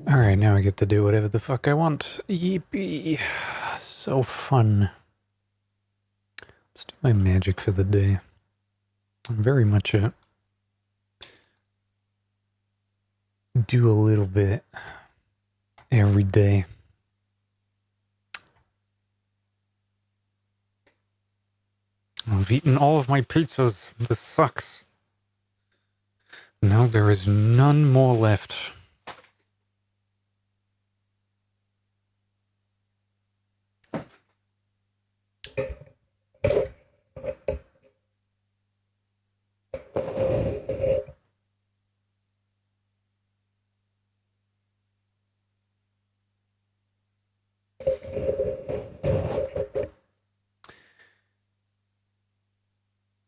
Alright, now I get to do whatever the fuck I want. Yippee. So fun. Let's do my magic for the day. I'm very much a... do a little bit every day. I've eaten all of my pizzas. This sucks. Now there is none more left.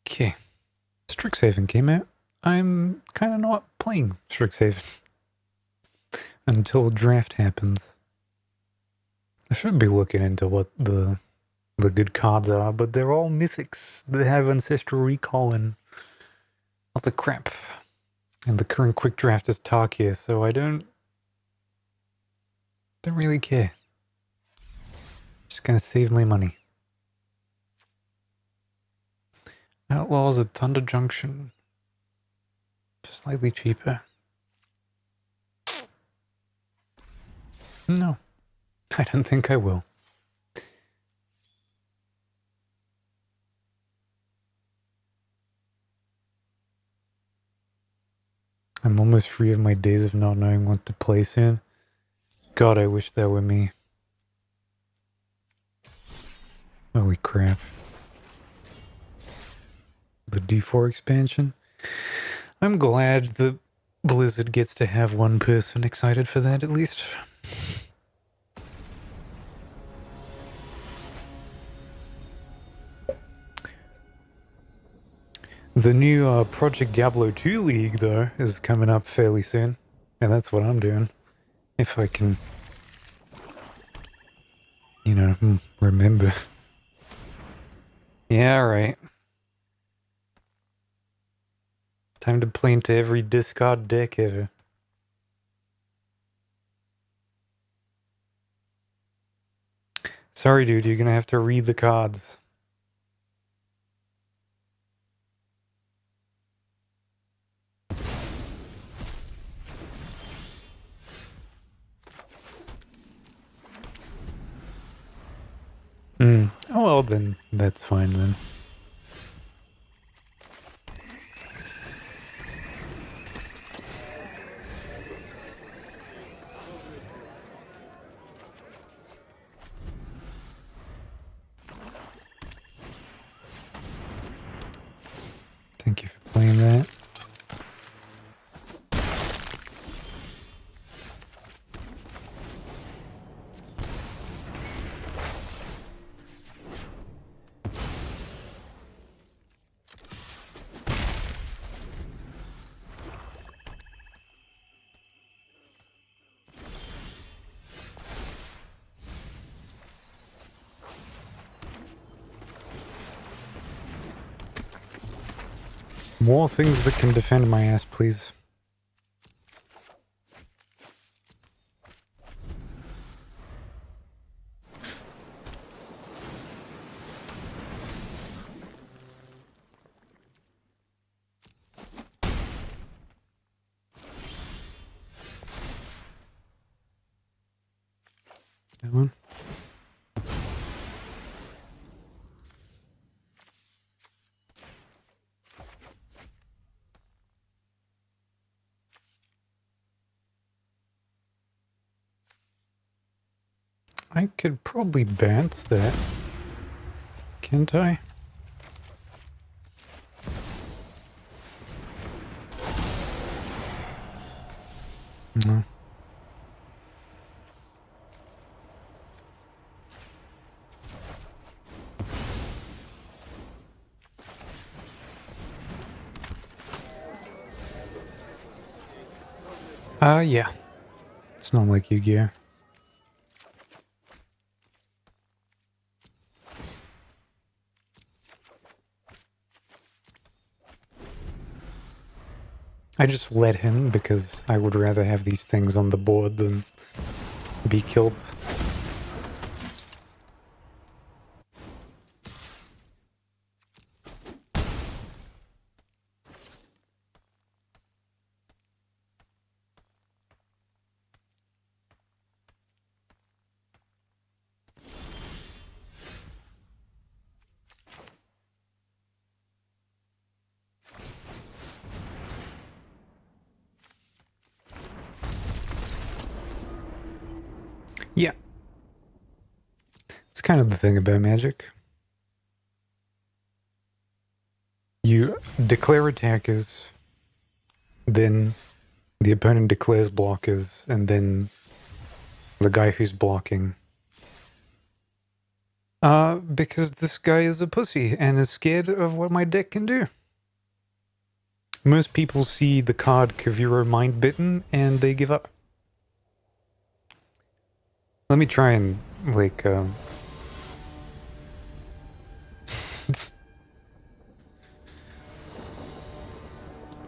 Okay. Strixhaven came out. I'm kind of not playing Strixhaven until draft happens. I should be looking into what the good cards are, but they're all mythics that have ancestral recall and all the crap. And the current quick draft is Tarkia, so I don't really care. Just gonna save my money. Outlaws at Thunder Junction. Slightly cheaper. No, I don't think I will. I'm almost free of my days of not knowing what to play soon. God, I wish that were me. Holy crap. The D4 expansion? I'm glad that Blizzard gets to have one person excited for that, at least. The new Project Diablo 2 League, though, is coming up fairly soon. And that's what I'm doing. If I can, you know, remember. Yeah, right. Time to play into every discard deck ever. Sorry, dude, you're gonna have to read the cards. Oh, well, then that's fine then. Thank you for playing that. More things that can defend my ass, please. That one. I could probably bounce that. Can't I? No. Yeah. It's not like Yu-Gi-Oh! I just let him because I would rather have these things on the board than be killed. Yeah. It's kind of the thing about Magic. You declare attackers, then the opponent declares blockers, and then the guy who's blocking. Because this guy is a pussy and is scared of what my deck can do. Most people see the card Kaviro Mindbitten and they give up. Let me try and, like, I'll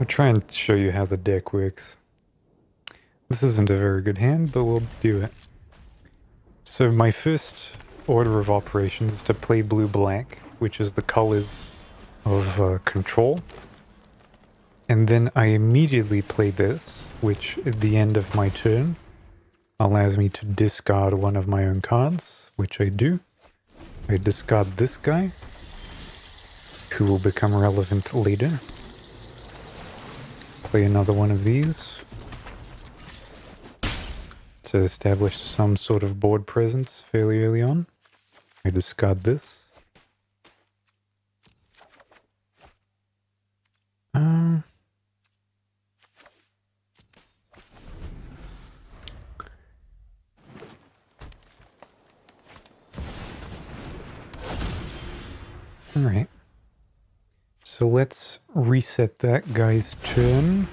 try and show you how the deck works. This isn't a very good hand, but we'll do it. So my first order of operations is to play blue-black, which is the colors of control. And then I immediately play this, which at the end of my turn allows me to discard one of my own cards, which I do. I discard this guy, who will become relevant later. Play another one of these to establish some sort of board presence fairly early on. I discard this. Alright. So let's reset that guy's turn.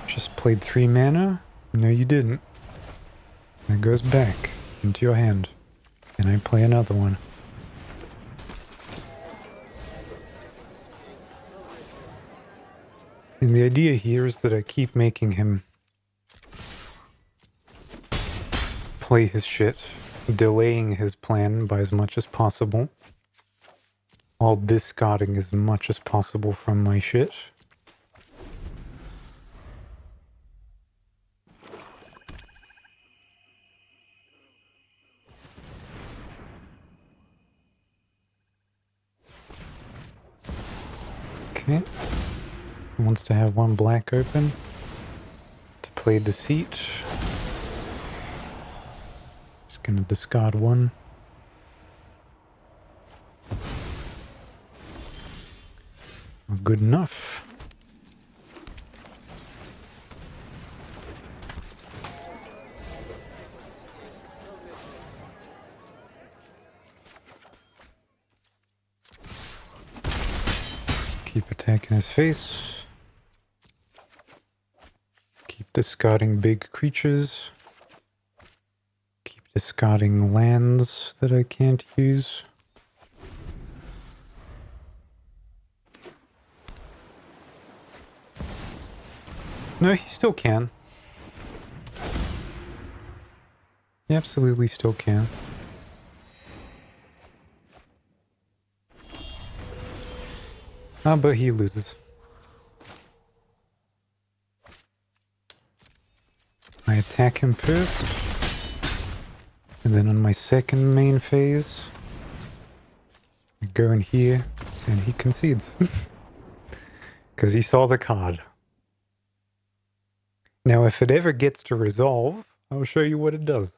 Just played 3 mana? No, you didn't. That goes back into your hand. And I play another one. And the idea here is that I keep making him play his shit, delaying his plan by as much as possible, while discarding as much as possible from my shit. Okay. He wants to have one black open to play Deceit. Just gonna discard one. Good enough. Keep attacking his face. Keep discarding big creatures. Keep discarding lands that I can't use. No, he still can. He absolutely still can. Ah, but he loses. I attack him first. And then on my second main phase, I go in here and he concedes. Because he saw the card. Now, if it ever gets to resolve, I'll show you what it does.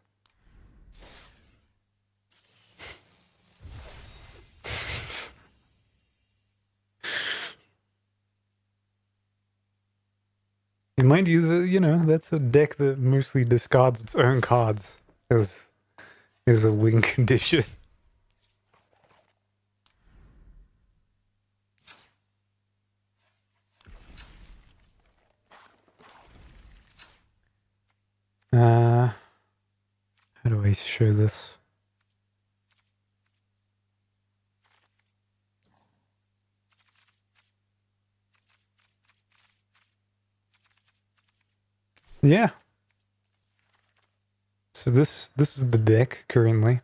And mind you, you know, that's a deck that mostly discards its own cards as a win condition. How do I show this? Yeah. So this is the deck currently.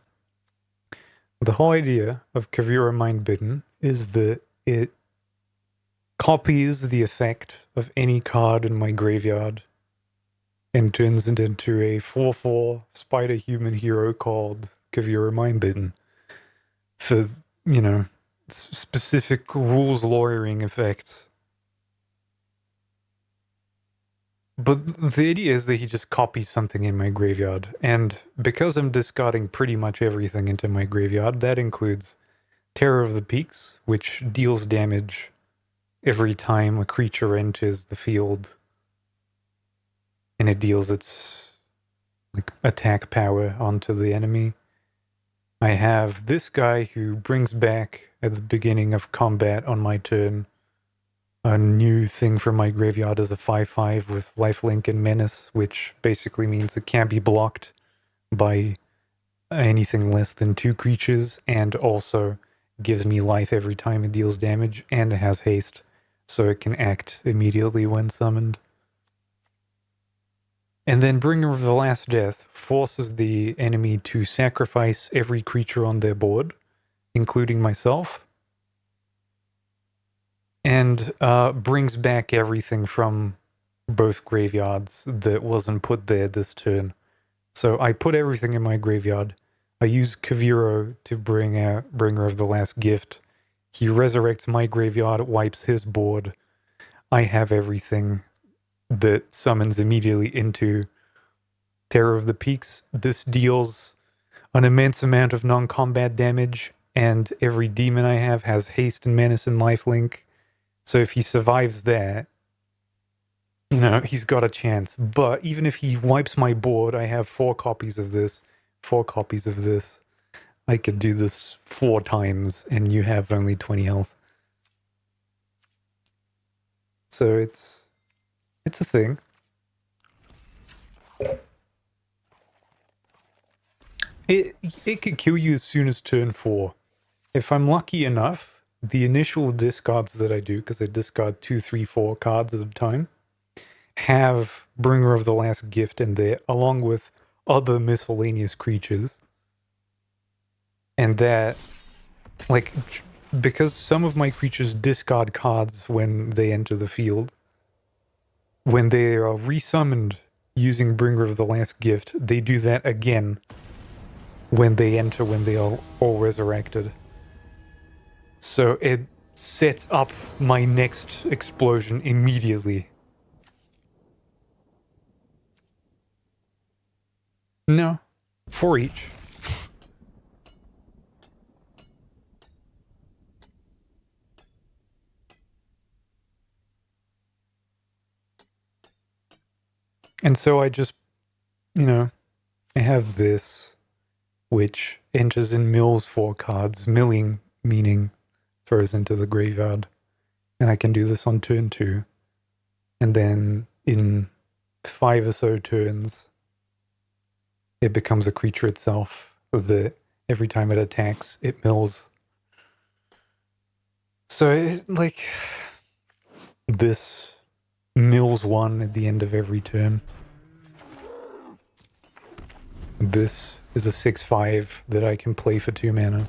The whole idea of Kavira Mindbitten is that it copies the effect of any card in my graveyard and turns it into a 4/4 spider human hero called Kavira Mindbitten for, you know, specific rules lawyering effects. But the idea is that he just copies something in my graveyard, and because I'm discarding pretty much everything into my graveyard, that includes Terror of the Peaks, which deals damage every time a creature enters the field, and it deals its like attack power onto the enemy. I have this guy who brings back at the beginning of combat on my turn a new thing from my graveyard is a 5/5 with lifelink and menace, which basically means it can't be blocked by anything less than 2 creatures, and also gives me life every time it deals damage, and it has haste, so it can act immediately when summoned. And then Bringer of the Last Death forces the enemy to sacrifice every creature on their board, including myself, and brings back everything from both graveyards that wasn't put there this turn. So I put everything in my graveyard. I use Kaviro to bring out Bringer of the Last Gift. He resurrects my graveyard, wipes his board. I have everything that summons immediately into Terror of the Peaks. This deals an immense amount of non-combat damage, and every demon I have has haste and menace and lifelink. So if he survives that, you know, he's got a chance. But even if he wipes my board, I have 4 copies of this, 4 copies of this. I could do this 4 times, and you have only 20 health. So it's a thing. It could kill you as soon as turn 4. If I'm lucky enough, the initial discards that I do, because I discard 2, 3, 4 cards at a time, have Bringer of the Last Gift in there, along with other miscellaneous creatures. And that, like, because some of my creatures discard cards when they enter the field, when they are resummoned using Bringer of the Last Gift, they do that again when they enter, when they are all resurrected. So it sets up my next explosion immediately. No, 4 each. And so I just, you know, I have this, which enters and mills 4 cards, milling meaning throws into the graveyard. And I can do this on turn 2. And then in 5 or so turns, it becomes a creature itself that every time it attacks, it mills. So, like, this mills 1 at the end of every turn. This is a 6/5 that I can play for 2 mana.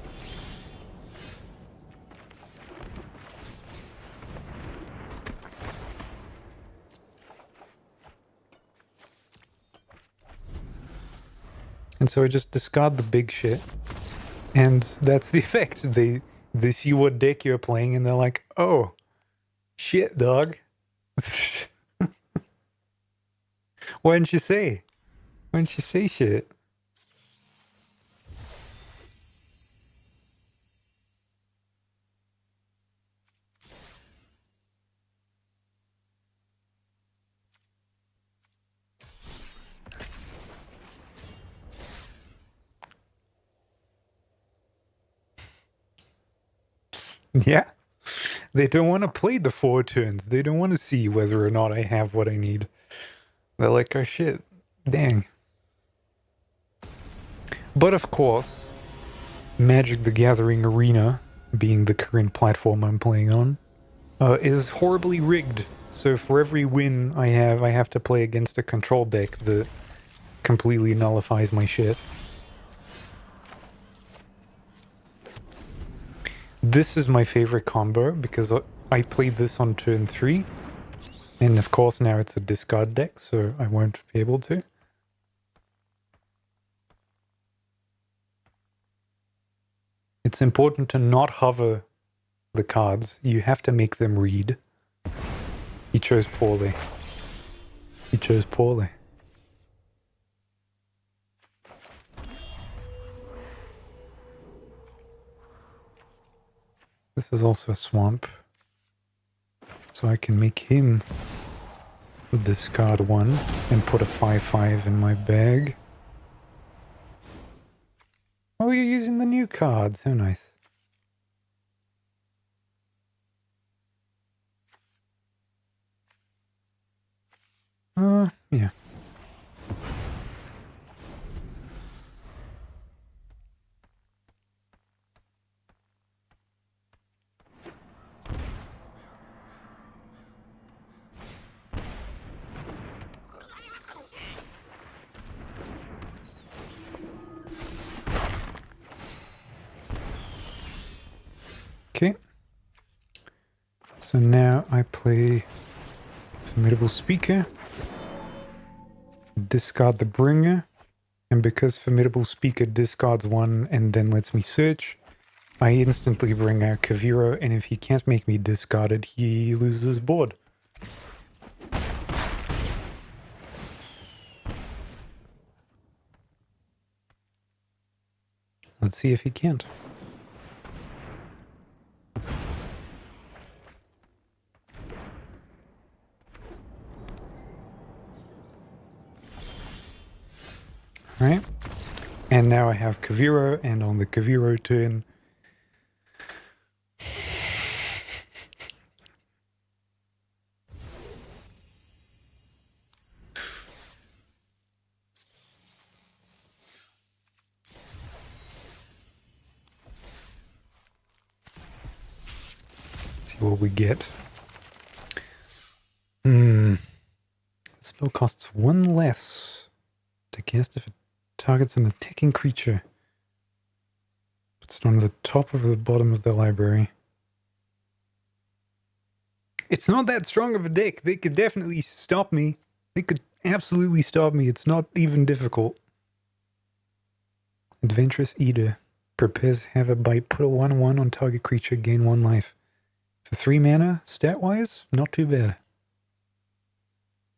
And so I just discard the big shit, and that's the effect. They see what deck you're playing, and they're like, "Oh, shit, dog." Why didn't you say? Why didn't you say shit? Yeah. They don't want to play the 4 turns. They don't want to see whether or not I have what I need. They're like, oh shit, dang. But of course, Magic the Gathering Arena, being the current platform I'm playing on, is horribly rigged So for every win I have to play against a control deck that completely nullifies my shit. This is my favorite combo because I played this on turn 3. And of course now it's a discard deck, so I won't be able to. It's important to not hover the cards. You have to make them read. He chose poorly. He chose poorly. This is also a swamp. So I can make him discard 1 and put a 5/5 in my bag. Oh, you're using the new cards. How nice. Yeah. Okay. So now I play Formidable Speaker, discard the Bringer, and because Formidable Speaker discards 1 and then lets me search, I instantly bring out Kaviro, and if he can't make me discard it, he loses his board. Let's see if he can't. Alright. And now I have Kaviro, and on the Kaviro turn... see what we get. The spell costs 1 less to cast if it targets an attacking creature. It's on the top of the bottom of the library. It's not that strong of a deck. They could definitely stop me. They could absolutely stop me. It's not even difficult. Adventurous Eater. Prepares have a bite. Put a 1/1 on target creature. Gain 1 life. For 3 mana, stat-wise, not too bad.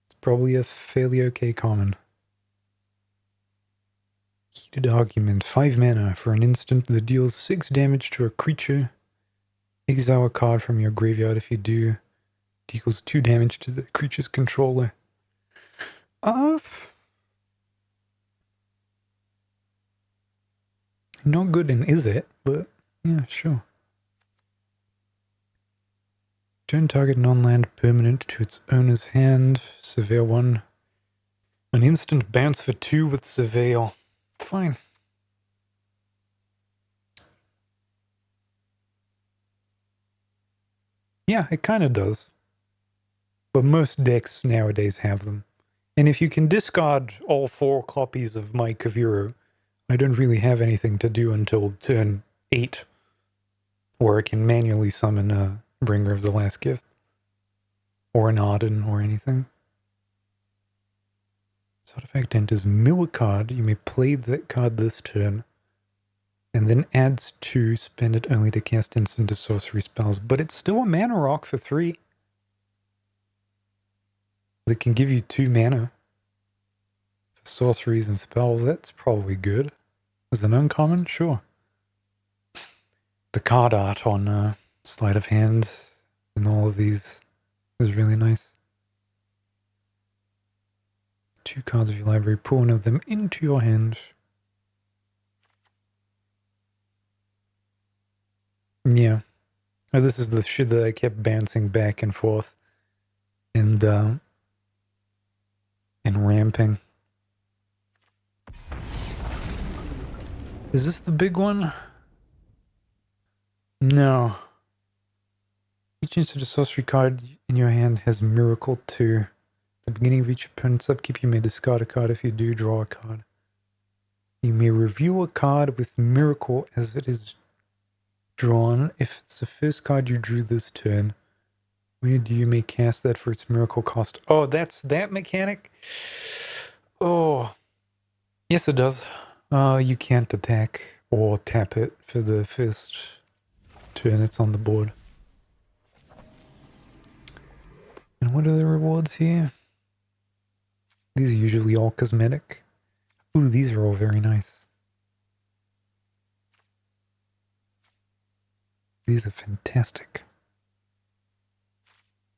It's probably a fairly okay common. Heated Argument. 5 mana for an instant that deals 6 damage to a creature. Exile a card from your graveyard. If you do, it equals 2 damage to the creature's controller. Not good in is it, but yeah, sure. Turn target non-land permanent to its owner's hand. Surveil 1. An instant bounce for 2 with Surveil. Fine. Yeah, it kind of does. But most decks nowadays have them. And if you can discard all 4 copies of my Kaviro, I don't really have anything to do until turn 8, where I can manually summon a Bringer of the Last Gift, or an Arden, or anything. This artifact enters mill a card. You may play that card this turn, and then adds 2, spend it only to cast instant or sorcery spells. But it's still a mana rock for 3. That can give you 2 mana for sorceries and spells. That's probably good. As an uncommon, sure. The card art on sleight of hand and all of these is really nice. 2 cards of your library, pull 1 of them into your hand. Yeah. Oh, this is the shit that I kept bouncing back and forth and ramping. Is this the big one? No. Each instant sorcery card in your hand has Miracle 2. At the beginning of each opponent's upkeep, you may discard a card. If you do, draw a card. You may review a card with Miracle as it is drawn. If it's the first card you drew this turn, you may cast that for its Miracle cost. Oh, that's that mechanic? Oh, yes it does. You can't attack or tap it for the first turn it's on the board. And what are the rewards here? These are usually all cosmetic. Ooh, these are all very nice. These are fantastic.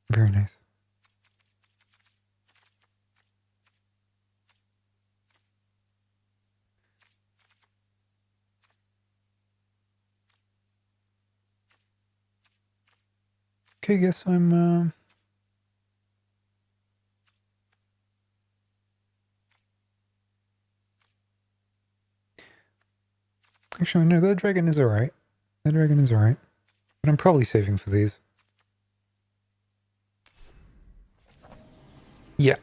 Very nice. Okay, I guess I'm actually, no, that dragon is alright. That dragon is alright. But I'm probably saving for these. Yeah.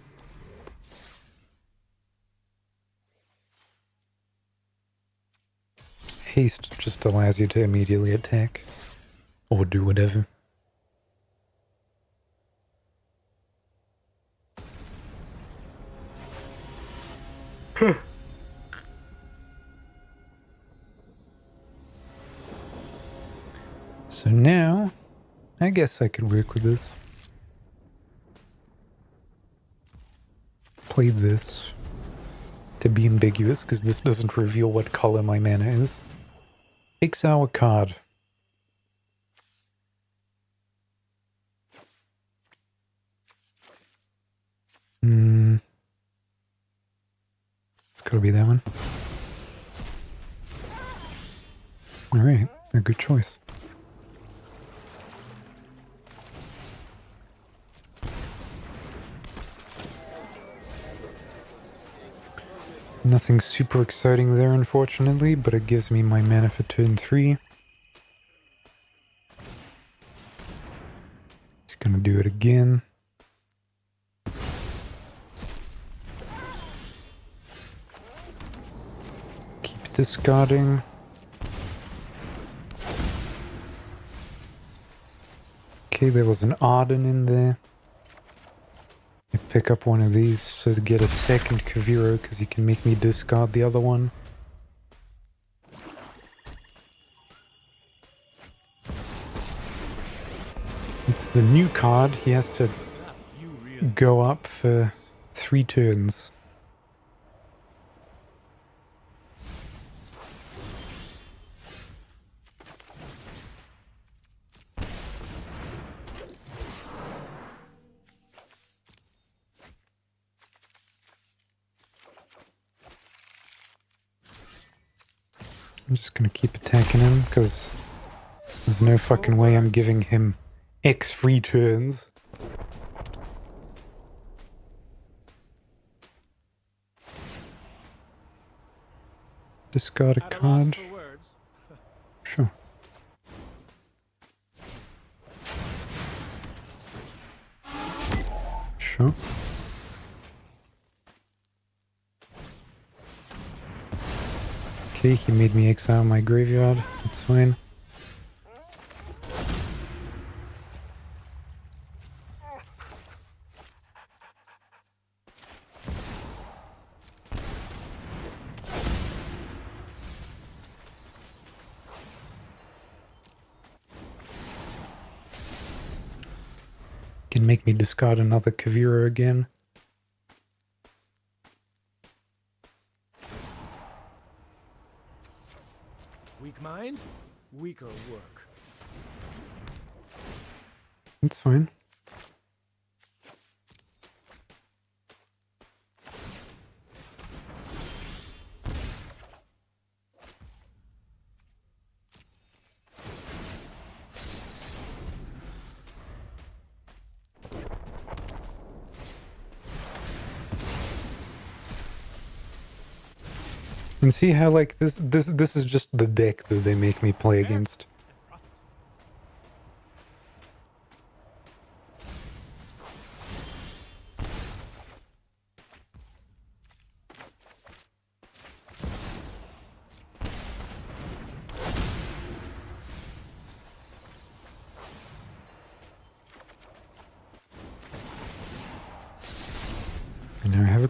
Haste just allows you to immediately attack. Or do whatever. So now, I guess I could work with this. Play this to be ambiguous, because this doesn't reveal what color my mana is. Exile a card. It's gotta be that one. Alright, a good choice. Nothing super exciting there, unfortunately, but it gives me my mana for turn 3. He's gonna do it again. Keep discarding. Okay, there was an Arden in there. I pick up one of these to get a second Kaviro because he can make me discard the other one. It's the new card. He has to go up for 3 turns. I'm just gonna keep attacking him, because there's no fucking way I'm giving him X free turns. Discard a card. Sure. Sure. Okay, he made me exile my graveyard. That's fine. Can make me discard another Kavira again. Weak mind, weaker work. That's fine. And see how like this is just the deck that they make me play against.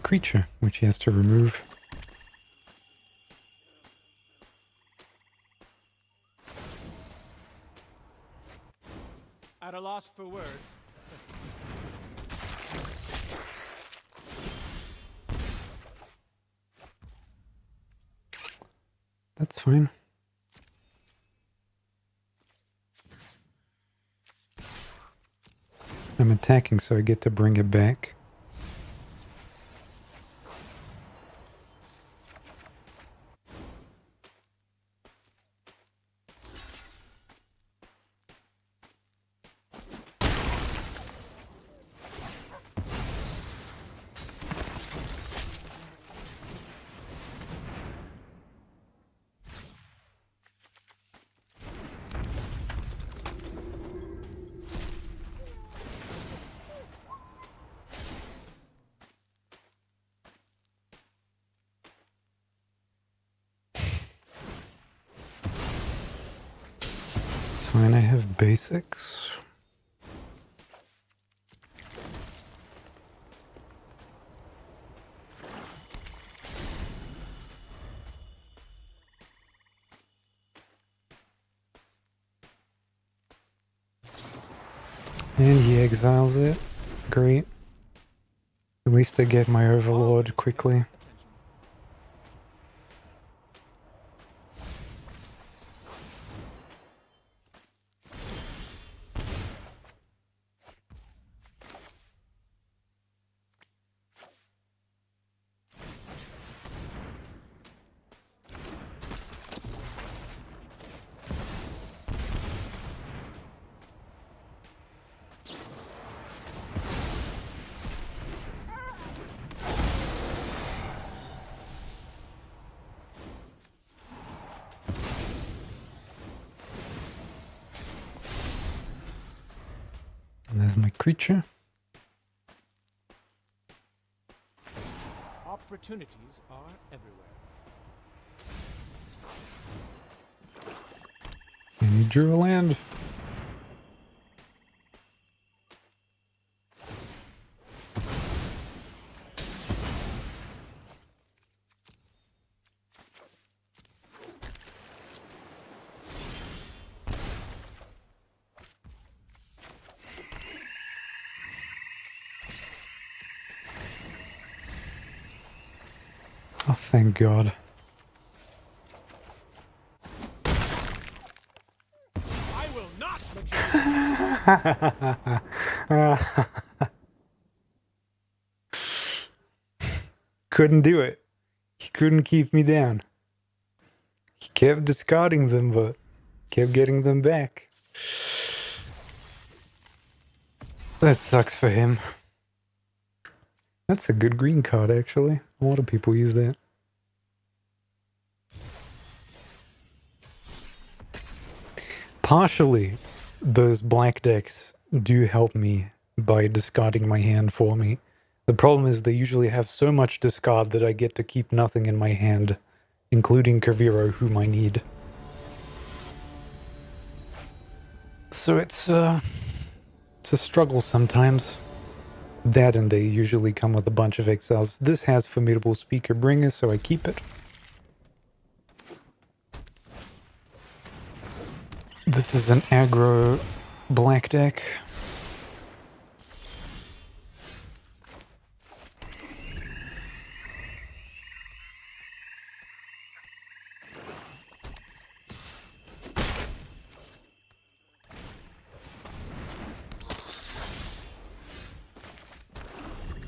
creature, which he has to remove. At a loss for words. That's fine. I'm attacking, so I get to bring it back. It's fine, I have basics. And he exiles it. Great. At least I get my overlord quickly. And there's my creature. Opportunities are everywhere. And he drew a land. Oh, thank God. I will not let you. Couldn't do it. He couldn't keep me down. He kept discarding them, but kept getting them back. That sucks for him. That's a good green card, actually. A lot of people use that. Partially, those black decks do help me by discarding my hand for me. The problem is they usually have so much discard that I get to keep nothing in my hand, including Kaviro, whom I need. So it's a struggle sometimes. That, and they usually come with a bunch of exiles. This has Formidable Speaker Bringer, so I keep it. This is an aggro black deck.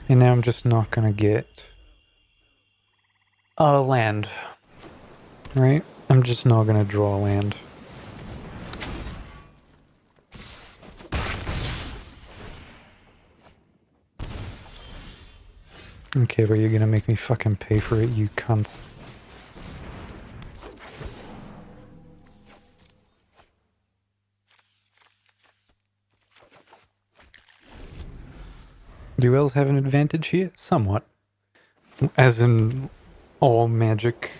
And now I'm just not gonna get a land. Right? I'm just not gonna draw a land. Okay, but you're gonna make me fucking pay for it, you cunt. Do elves have an advantage here? Somewhat. As in all magic.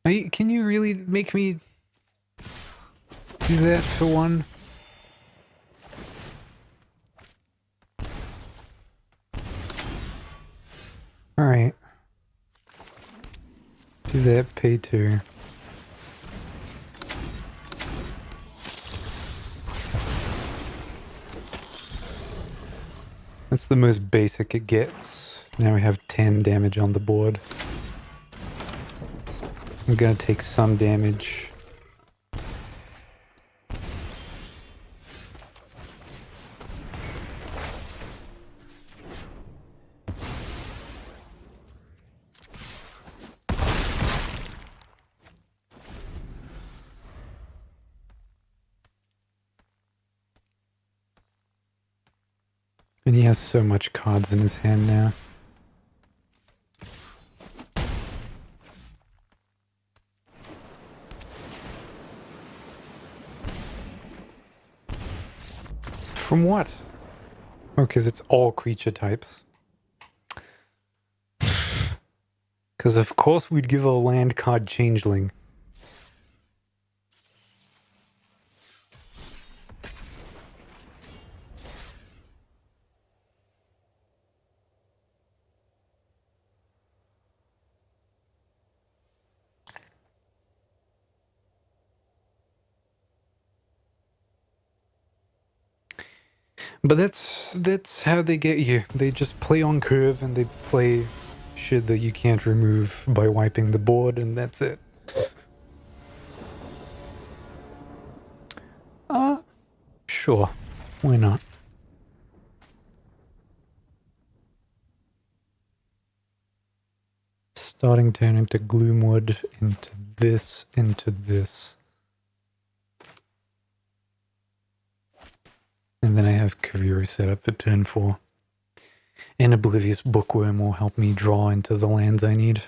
Can you really make me do that for one? Alright. Do that, pay 2. That's the most basic it gets. Now we have 10 damage on the board. I'm gonna take some damage. And he has so much cards in his hand now. From what? Oh, because it's all creature types. Because of course we'd give a land card changeling. But that's how they get you. They just play on curve and they play shit that you can't remove by wiping the board, and that's it. Sure. Why not? Starting turn into Gloomwood, into this, into this. And then I have Kaviri set up for turn 4. And Oblivious Bookworm will help me draw into the lands I need.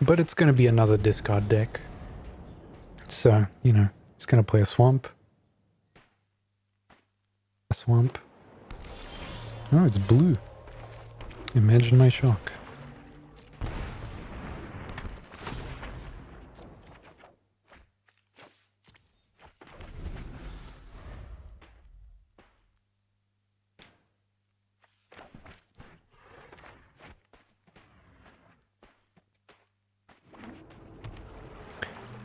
But it's going to be another discard deck. So, you know, it's going to play a swamp. A swamp. Oh, it's blue. Imagine my shock.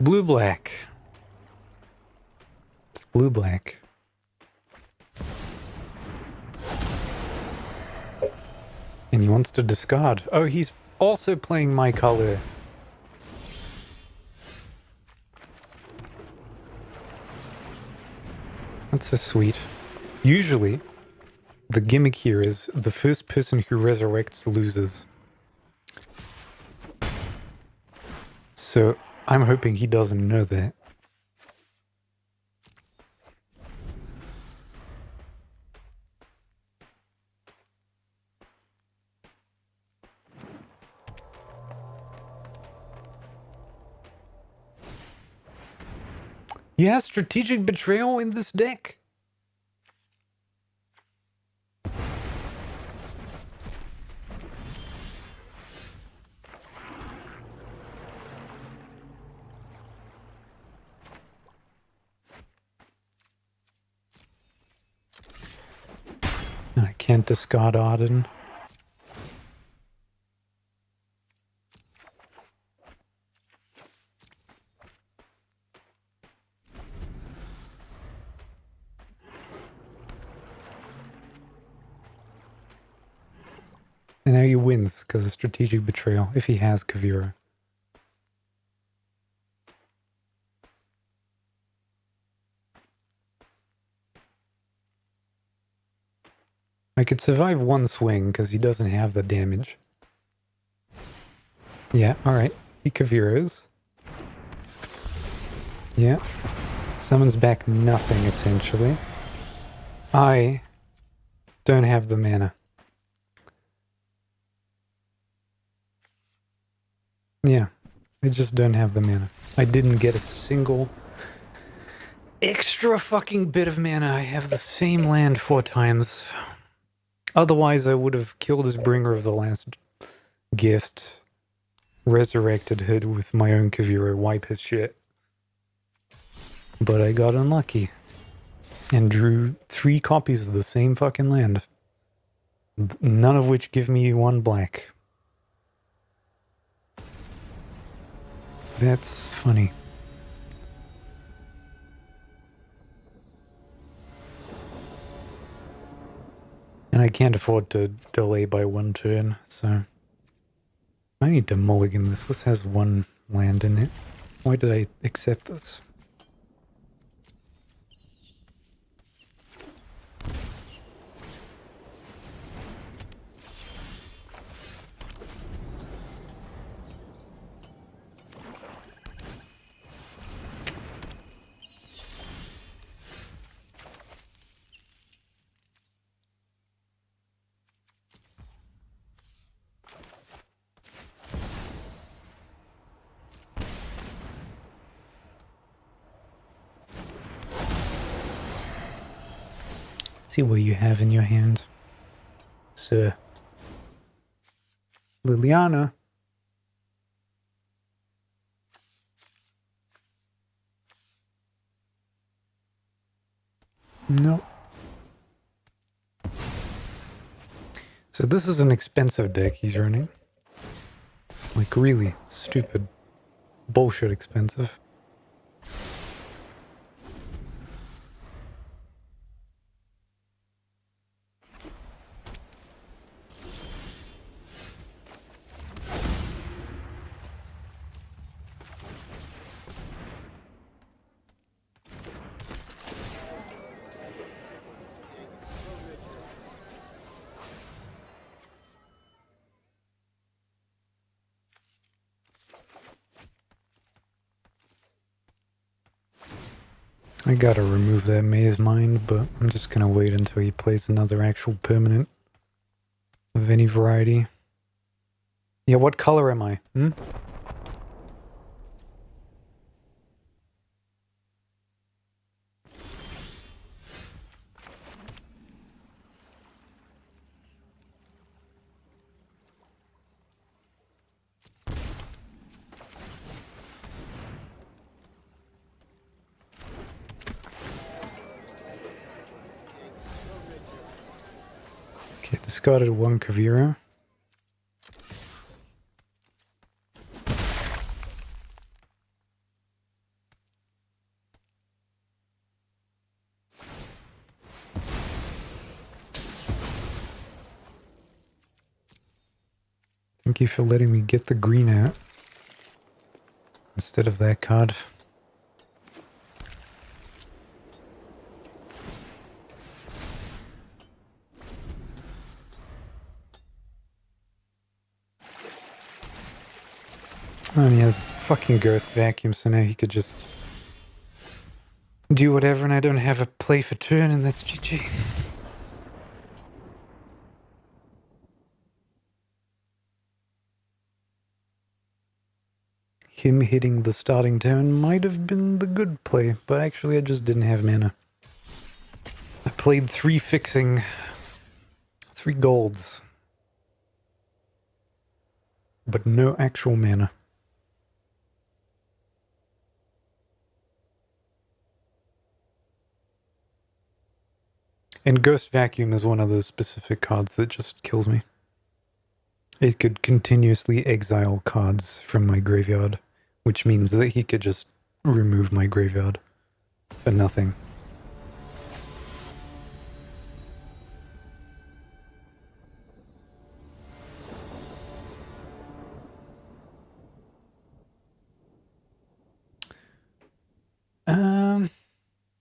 Blue-black. It's blue-black. And he wants to discard. Oh, he's also playing my color. That's so sweet. Usually, the gimmick here is the first person who resurrects loses. So, I'm hoping he doesn't know that. You have strategic betrayal in this deck? I can't discard Arden. And now he wins because of strategic betrayal, if he has Kavira. I could survive one swing because he doesn't have the damage. Yeah, alright. He Kaviras. Yeah. Summons back nothing, essentially. I don't have the mana. Yeah, I just don't have the mana. I didn't get a single extra fucking bit of mana. I have the same land 4 times. Otherwise, I would have killed his Bringer of the Last Gift, resurrected her with my own Kavira, wipe his shit. But I got unlucky. and drew 3 copies of the same fucking land. None of which give me 1 black. That's funny. And I can't afford to delay by 1 turn, so I need to mulligan this. This has 1 land in it. Why did I accept this? See what you have in your hand, sir. Liliana. No. So this is an expensive deck he's running. Like really stupid, bullshit expensive. I gotta remove that maze mind, but I'm just gonna wait until he plays another actual permanent of any variety. Yeah, what color am I? Hmm? Okay, discarded 1 Kavira. Thank you for letting me get the green out instead of that card. Oh, and he has a fucking ghost vacuum, so now he could just do whatever, and I don't have a play for turn, and that's GG. Him hitting the starting turn might have been the good play, but actually I just didn't have mana. I played 3 fixing, 3 golds, but no actual mana. And Ghost Vacuum is one of those specific cards that just kills me. It could continuously exile cards from my graveyard, which means that he could just remove my graveyard for nothing.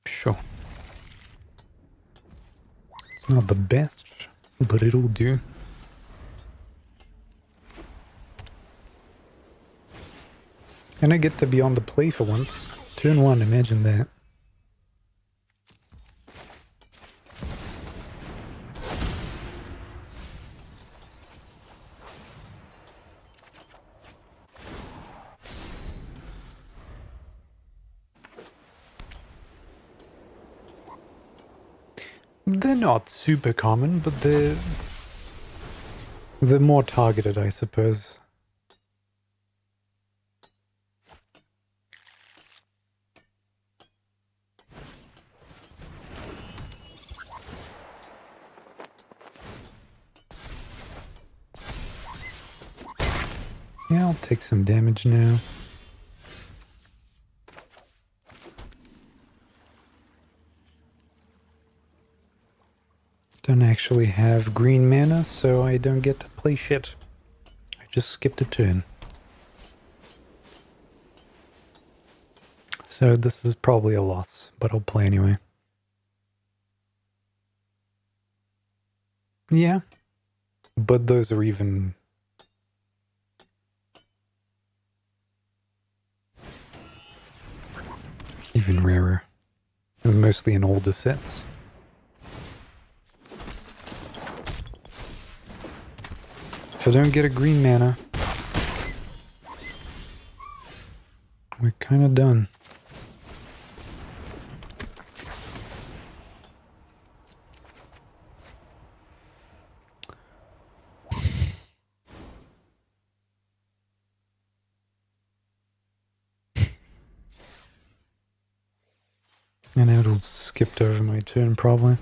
Sure. It's not the best, but it'll do. And I get to be on the play for once. Turn 1, imagine that. They're not super common, but they're more targeted, I suppose. Yeah, I'll take some damage now. Don't actually have green mana, so I don't get to play shit. I just skipped a turn. So this is probably a loss, but I'll play anyway. Yeah, but those are even rarer. They're mostly in older sets. If I don't get a green mana, we're kind of done. And it'll skipped over my turn, probably.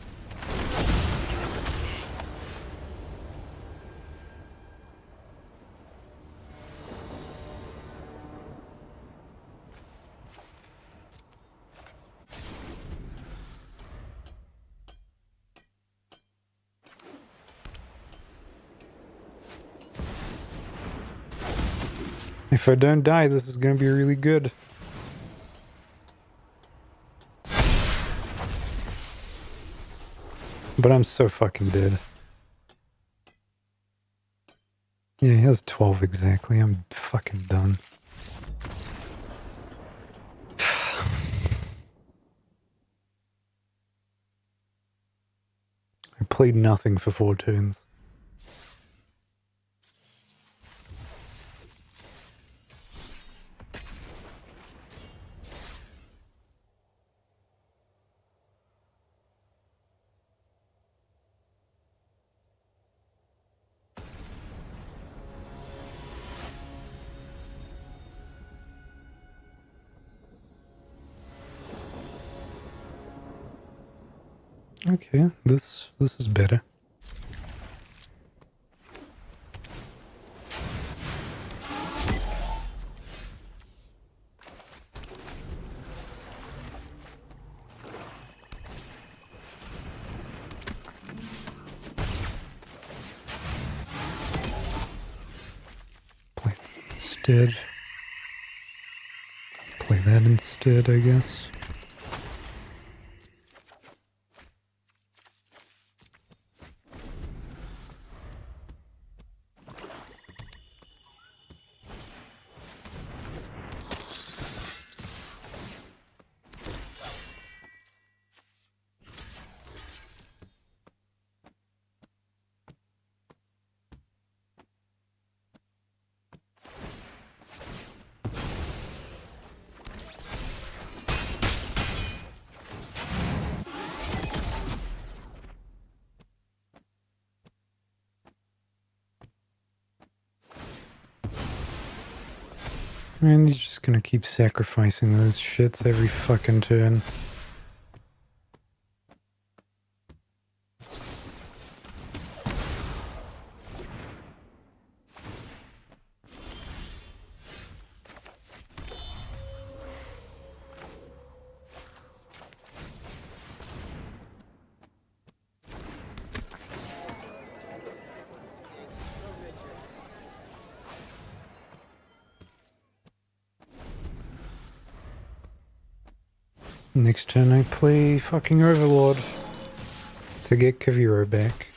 If I don't die, this is gonna be really good. But I'm so fucking dead. Yeah, he has 12 exactly. I'm fucking done. I played nothing for 4 turns. Okay, this is better. Play that instead. Play that instead, I guess. And he's just gonna keep sacrificing those shits every fucking turn. Next turn I play fucking Overlord to get Kaviro back.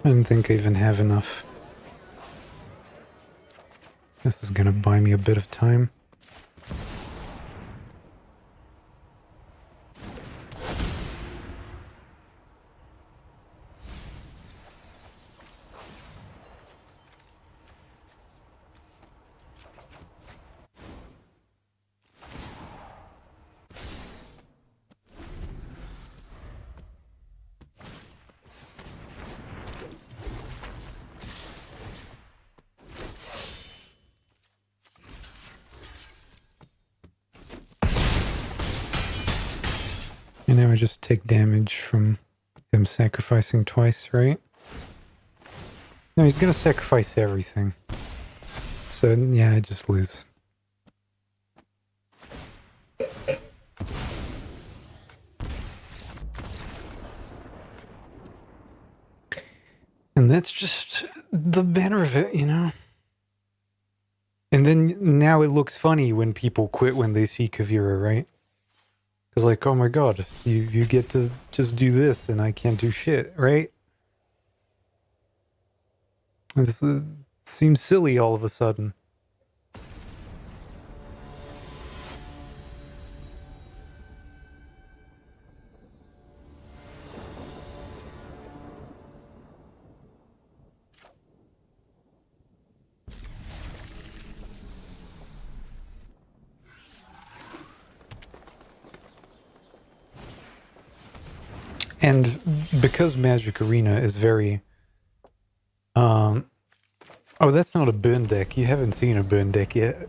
I don't think I even have enough. This is gonna buy me a bit of time. And now I just take damage from him sacrificing twice, right? No, he's gonna sacrifice everything. So, yeah, I just lose. And that's just the better of it, you know? And then now it looks funny when people quit when they see Kavira, right? Because like, oh my god, you get to just do this and I can't do shit, right? It seems silly all of a sudden. And because Magic Arena is very... Oh, that's not a burn deck. You haven't seen a burn deck yet.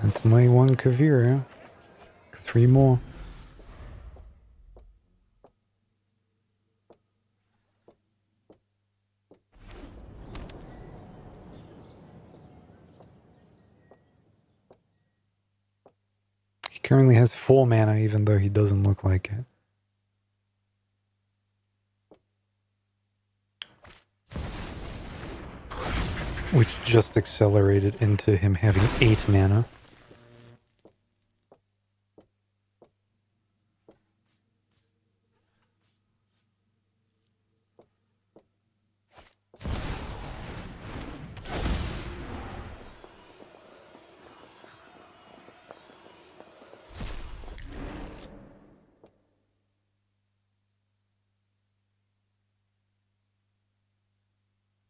That's my one Kavira. 3 more. He currently has 4 mana even though he doesn't look like it. Which just accelerated into him having 8 mana.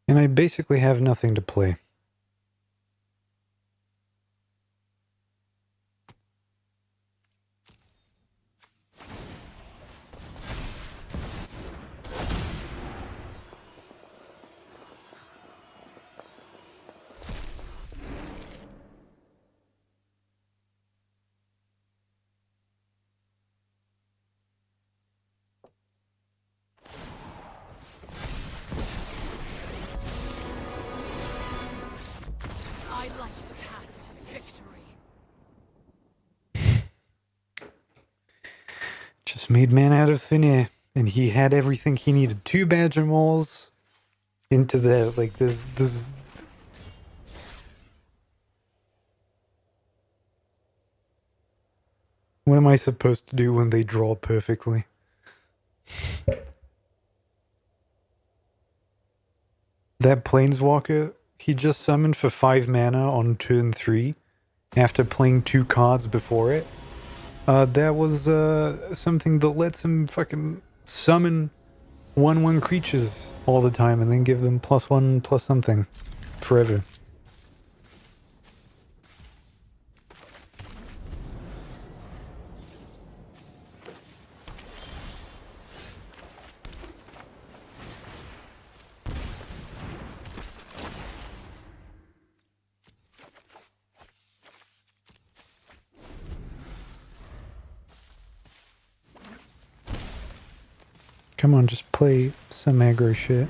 And I basically have nothing to play. I light the path to victory. Just made mana out of thin air. And he had everything he needed. 2 Badger Mauls into the, like, this... What am I supposed to do when they draw perfectly? That Planeswalker, he just summoned for 5 mana on turn 3 after playing 2 cards before it. That was something that lets him fucking summon 1/1 creatures all the time and then give them +1/+, something forever. Come on, just play some aggro shit.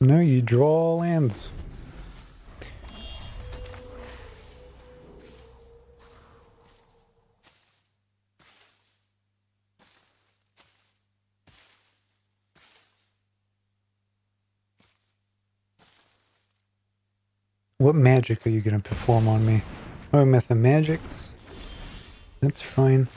No, you draw lands. What magic are you going to perform on me? Oh, Mathemagics? That's fine.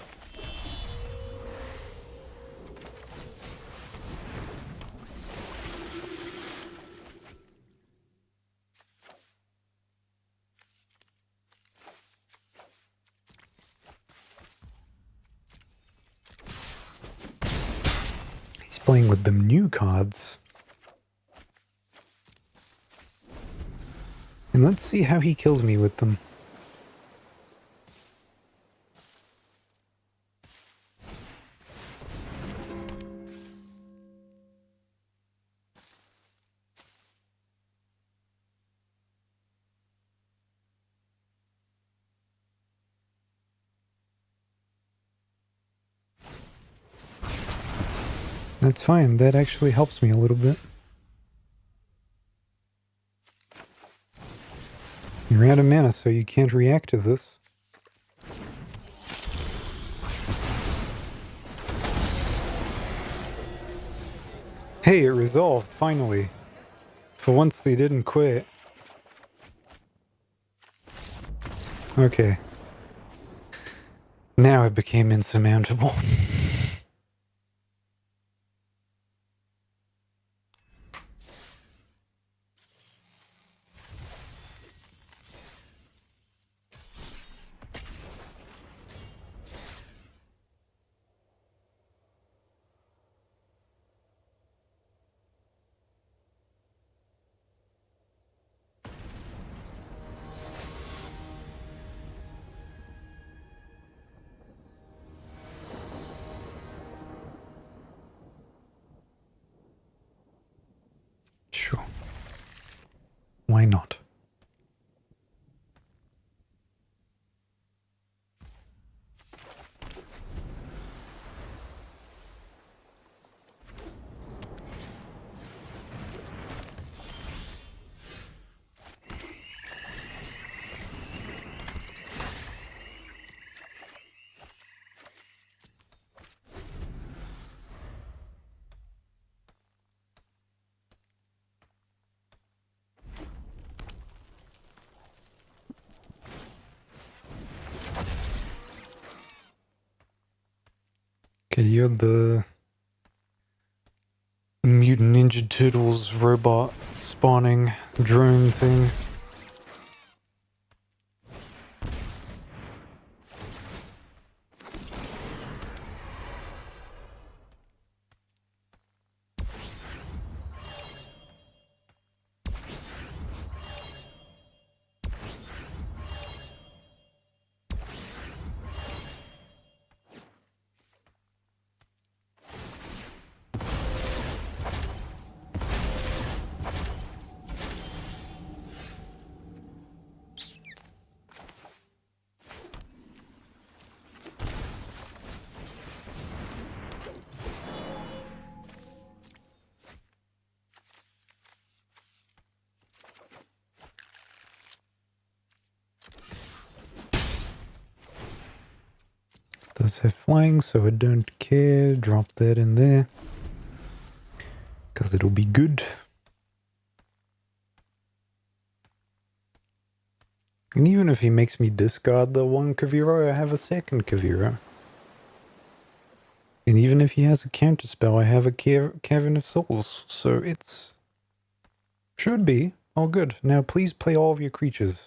Playing with them new cards. And let's see how he kills me with them. That's fine, that actually helps me a little bit. You're out of mana, so you can't react to this. Hey, it resolved, finally. For once they didn't quit. Okay. Now it became insurmountable. Sure. Why not? Okay, you're the Mutant Ninja Turtles robot spawning drone thing. Does have flying, so I don't care. Drop that in there. Because it'll be good. And even if he makes me discard the one Kaviro, I have a second Kaviro. And even if he has a counterspell, I have a Cavern of Souls. So it's... should be all good. Now please play all of your creatures.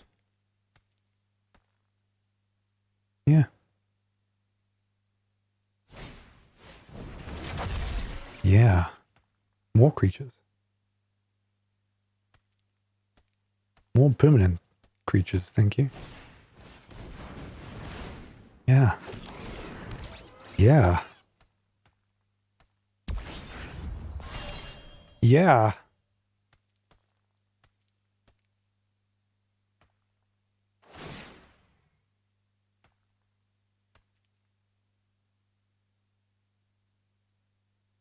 Yeah. Yeah. More creatures. More permanent creatures, thank you. Yeah. Yeah. Yeah.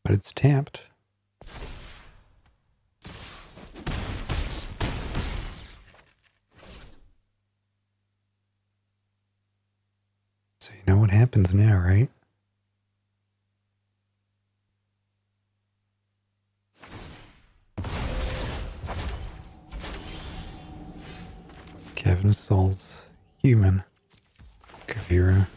But it's tapped. So you know what happens now, right? Cavern of Souls, human, Kavira.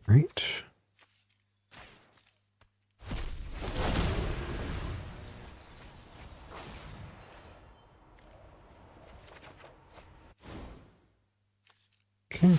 Right. Okay.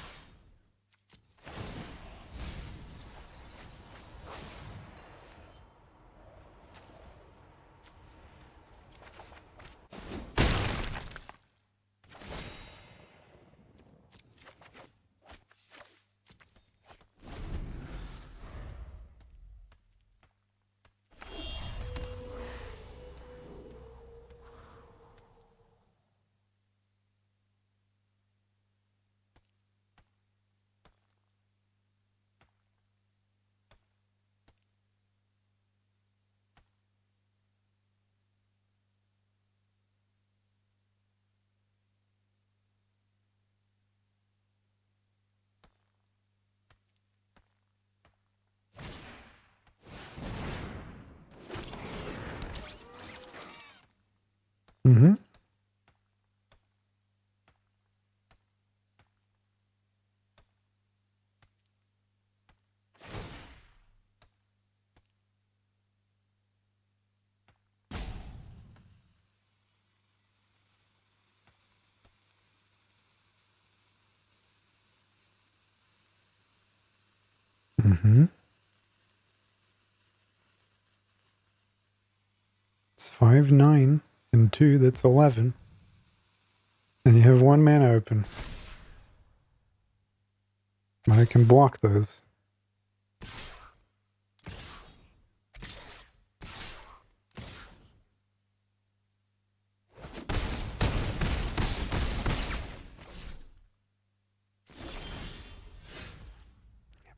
Mm-hmm. Mm-hmm. It's 5, 9, and 2, that's 11. And you have 1 mana open. But I can block those.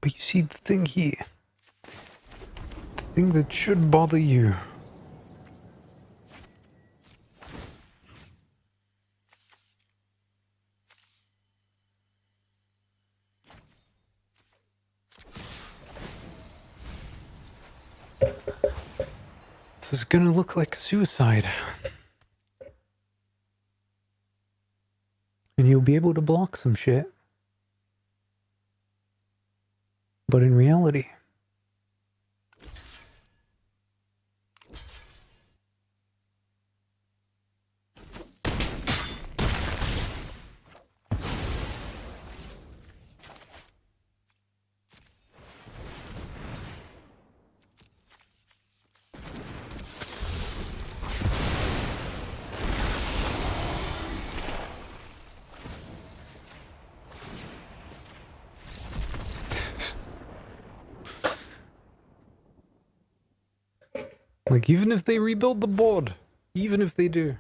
But you see the thing here. The thing that should bother you. This is gonna look like a suicide. And you'll be able to block some shit. But in reality, like, even if they rebuild the board, even if they do.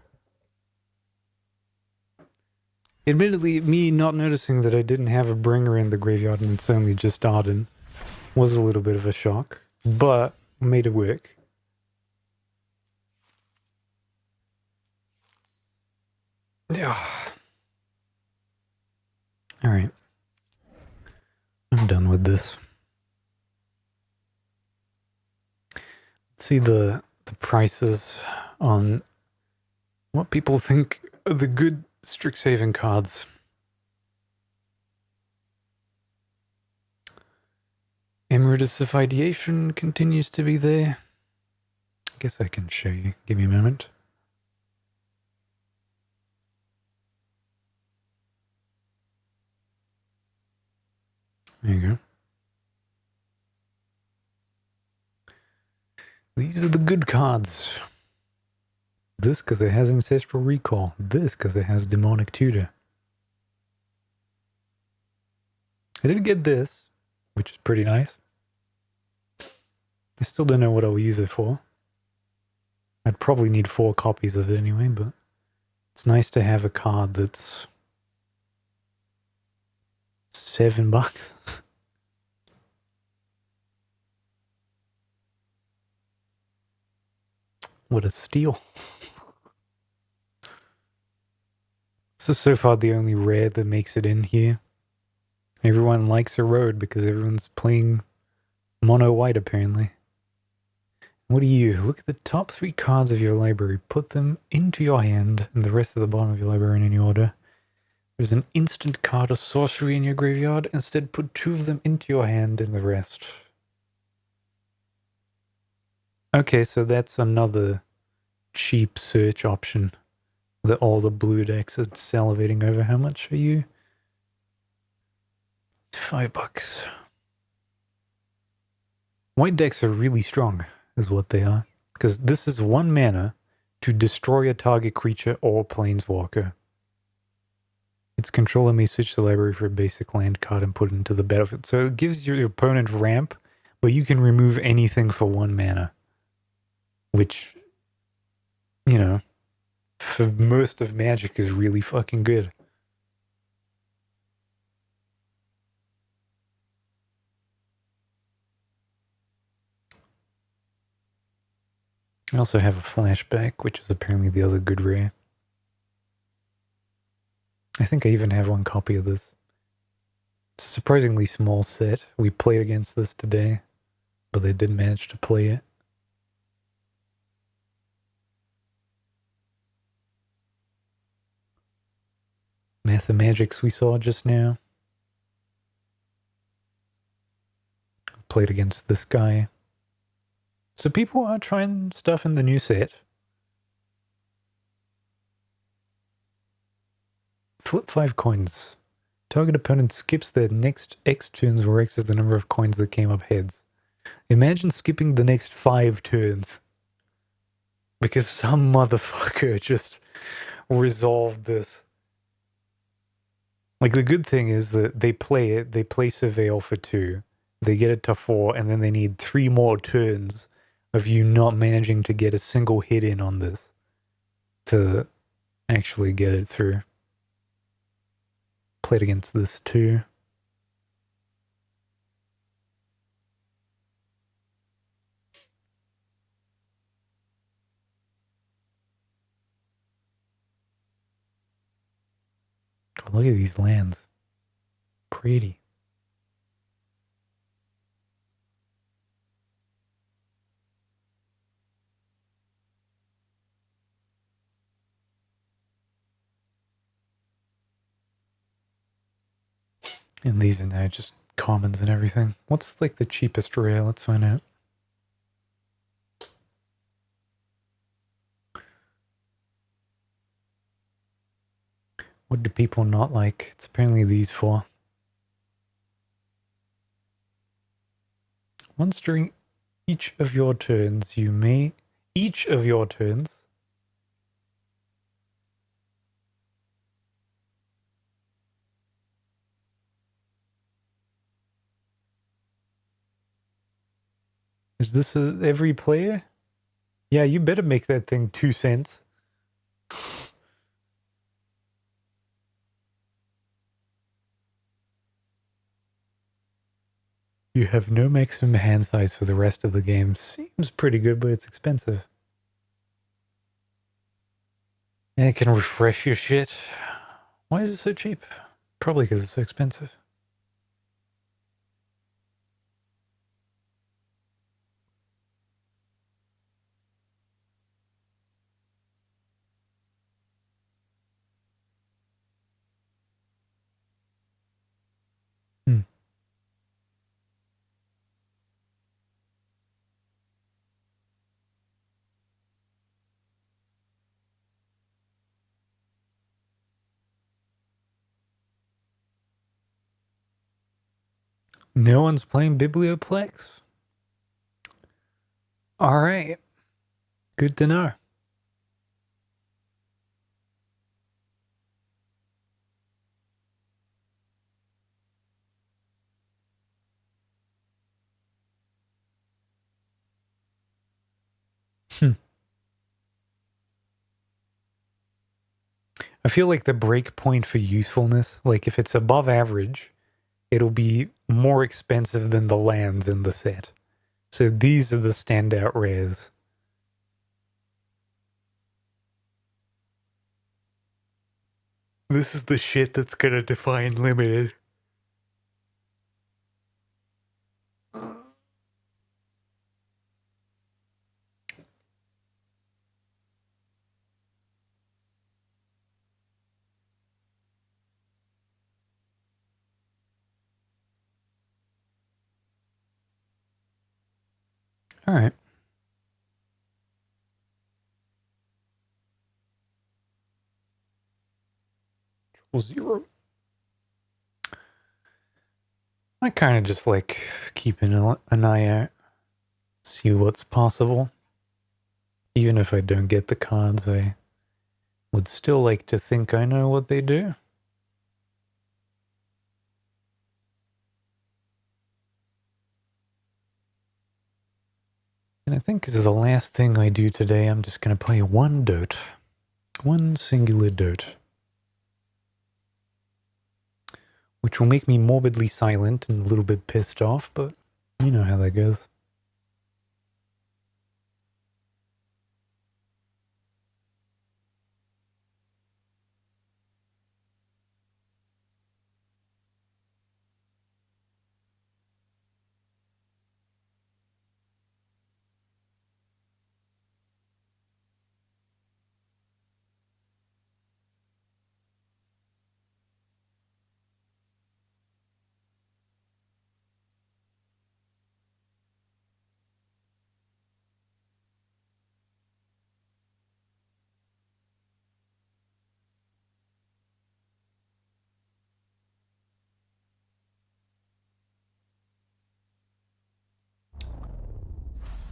Admittedly, me not noticing that I didn't have a bringer in the graveyard and it's only just Arden was a little bit of a shock, but made it work. Yeah. Alright. I'm done with this. Let's see the prices on what people think are the good Strixhaven cards. Emeritus of Ideation continues to be there. I guess I can show you. Give me a moment. There you go. These are the good cards. This because it has Ancestral Recall. This because it has Demonic Tutor. I did get this, which is pretty nice. I still don't know what I'll use it for. I'd probably need 4 copies of it anyway, but it's nice to have a card that's $7. What a steal. This is so far the only rare that makes it in here. Everyone likes a road because everyone's playing mono white apparently. What do you? Look at the top 3 cards of your library. Put them into your hand and the rest of the bottom of your library in any order. There's an instant card or sorcery in your graveyard. Instead, put 2 of them into your hand and the rest. Okay, so that's another cheap search option that all the blue decks are salivating over. How much are you? $5. White decks are really strong, is what they are. Because this is 1 mana to destroy a target creature or planeswalker. Its controller may switch the library for a basic land card and put it into the battlefield. So it gives your opponent ramp, but you can remove anything for 1 mana. Which, you know, for most of Magic is really fucking good. I also have a flashback, which is apparently the other good rare. I think I even have 1 copy of this. It's a surprisingly small set. We played against this today, but they didn't manage to play it. Mathemagics we saw just now. Played against this guy. So people are trying stuff in the new set. Flip 5 coins. Target opponent skips their next X turns where X is the number of coins that came up heads. Imagine skipping the next 5 turns. Because some motherfucker just resolved this. Like, the good thing is that they play it, they play Surveil for 2, they get it to 4, and then they need 3 more turns of you not managing to get a single hit in on this to actually get it through. Played against this too. Oh, look at these lands. Pretty. And these are now just commons and everything. What's like the cheapest rare? Let's find out. What do people not like? It's apparently these 4. Once during each of your turns, you may... Each of your turns... Is this every player? Yeah, you better make that thing 2 cents. You have no maximum hand size for the rest of the game. Seems pretty good, but it's expensive. And it can refresh your shit. Why is it so cheap? Probably because it's so expensive. No one's playing Biblioplex? Alright. Good to know. I feel like the break point for usefulness, like if it's above average, it'll be more expensive than the lands in the set. So these are the standout rares. This is the shit that's gonna define limited. Alright. Triple 0. I kind of just like keeping an eye out, see what's possible. Even if I don't get the cards, I would still like to think I know what they do. And I think as the last thing I do today, I'm just going to play one dote. One singular dote. Which will make me morbidly silent and a little bit pissed off, but you know how that goes.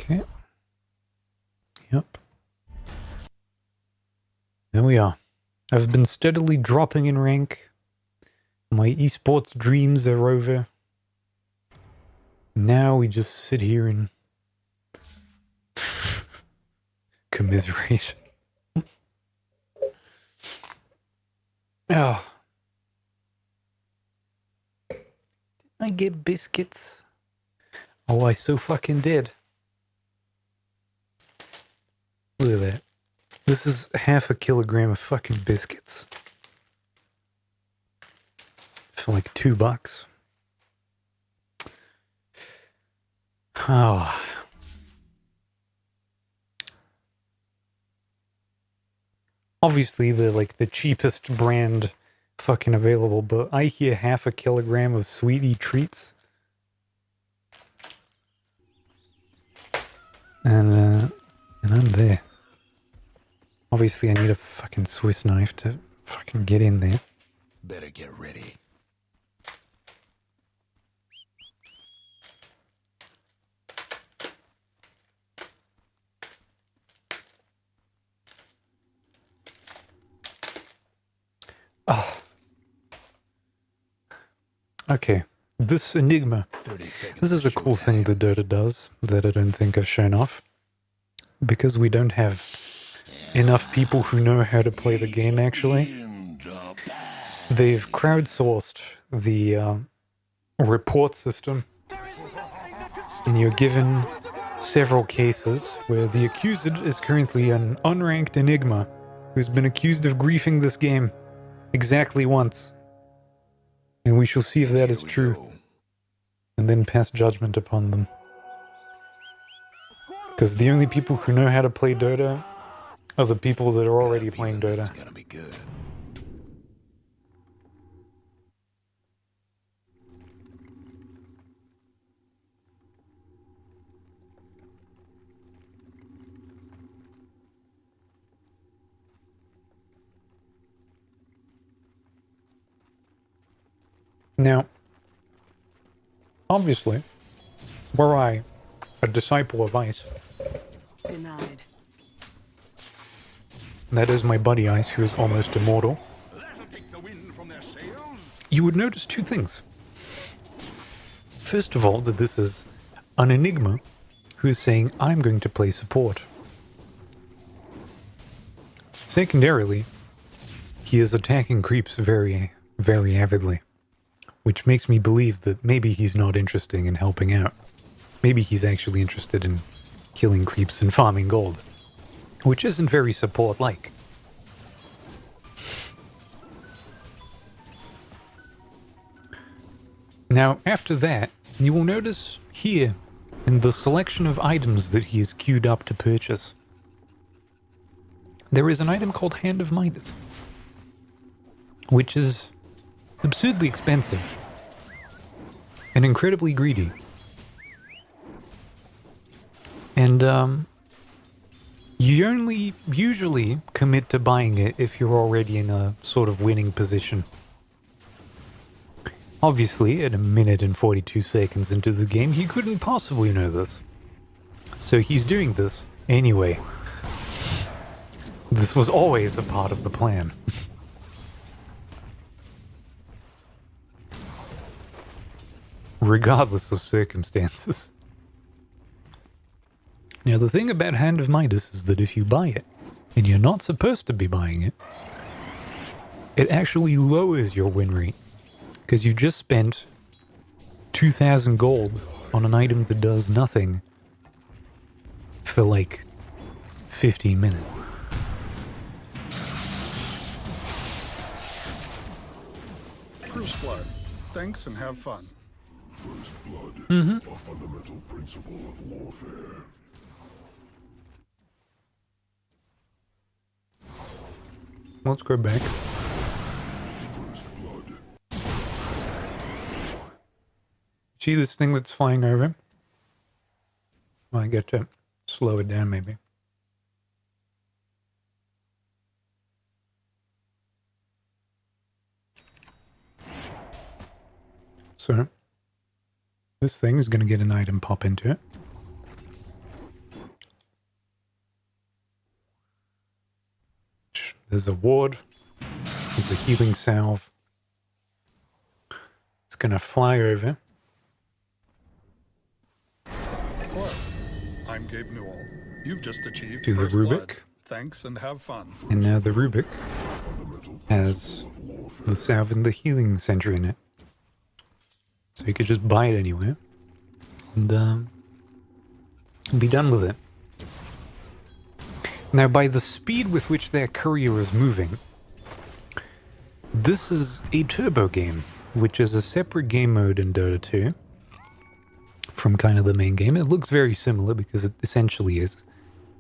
Okay. Yep. There we are. I've been steadily dropping in rank. My esports dreams are over. Now we just sit here and commiserate. Oh. Did I get biscuits? Oh, I so fucking did. Look at that. This is half a kilogram of fucking biscuits. For like $2. Oh. Obviously they're like the cheapest brand fucking available, but I hear half a kilogram of sweetie treats. And I'm there. Obviously I need a fucking Swiss knife to fucking get in there. Better get ready. Oh. Okay. This Enigma. 30 seconds. This is a cool thing the Dota does that I don't think I've shown off. Because we don't have enough people who know how to play the game actually. They've crowdsourced the report system. And you're given several cases where the accused is currently an unranked Enigma who's been accused of griefing this game exactly once. And we shall see if that is true. And then pass judgment upon them. Because the only people who know how to play Dota are the people that are already playing Dota. It's gonna be good. Now, obviously, were I a disciple of Ice, Denied. that is my buddy Ice, who is almost immortal, you would notice two things. First of all, that this is an Enigma who is saying, I'm going to play support. Secondarily, he is attacking creeps very, very avidly. Which makes me believe that maybe he's not interested in helping out. Maybe he's actually interested in killing creeps and farming gold. Which isn't very support-like. Now, after that, you will notice here, in the selection of items that he is queued up to purchase, there is an item called Hand of Midas. Which is absurdly expensive and incredibly greedy. And you only usually commit to buying it if you're already in a sort of winning position. Obviously, at 1 minute and 42 seconds into the game, he couldn't possibly know this. So he's doing this anyway. This was always a part of the plan. Regardless of circumstances. Now, the thing about Hand of Midas is that if you buy it, and you're not supposed to be buying it, it actually lowers your win rate. Because you just spent 2,000 gold on an item that does nothing for like 15 minutes. First blood. Thanks and have fun. First blood, a fundamental principle of warfare. Let's go back. First blood. See this thing that's flying over? Well, I get to slow it down maybe. So, this thing is going to get an item pop into it. There's a ward. There's a healing salve. It's going to fly over. Hello. I'm Gabe Newell. You've just achieved To the first Rubik. blood. Thanks and have fun. And now the Rubik has the salve and the healing center in it. So you could just buy it anywhere. And be done with it. Now, by the speed with which their courier is moving, this is a turbo game, which is a separate game mode in Dota 2 from kind of the main game. It looks very similar because it essentially is.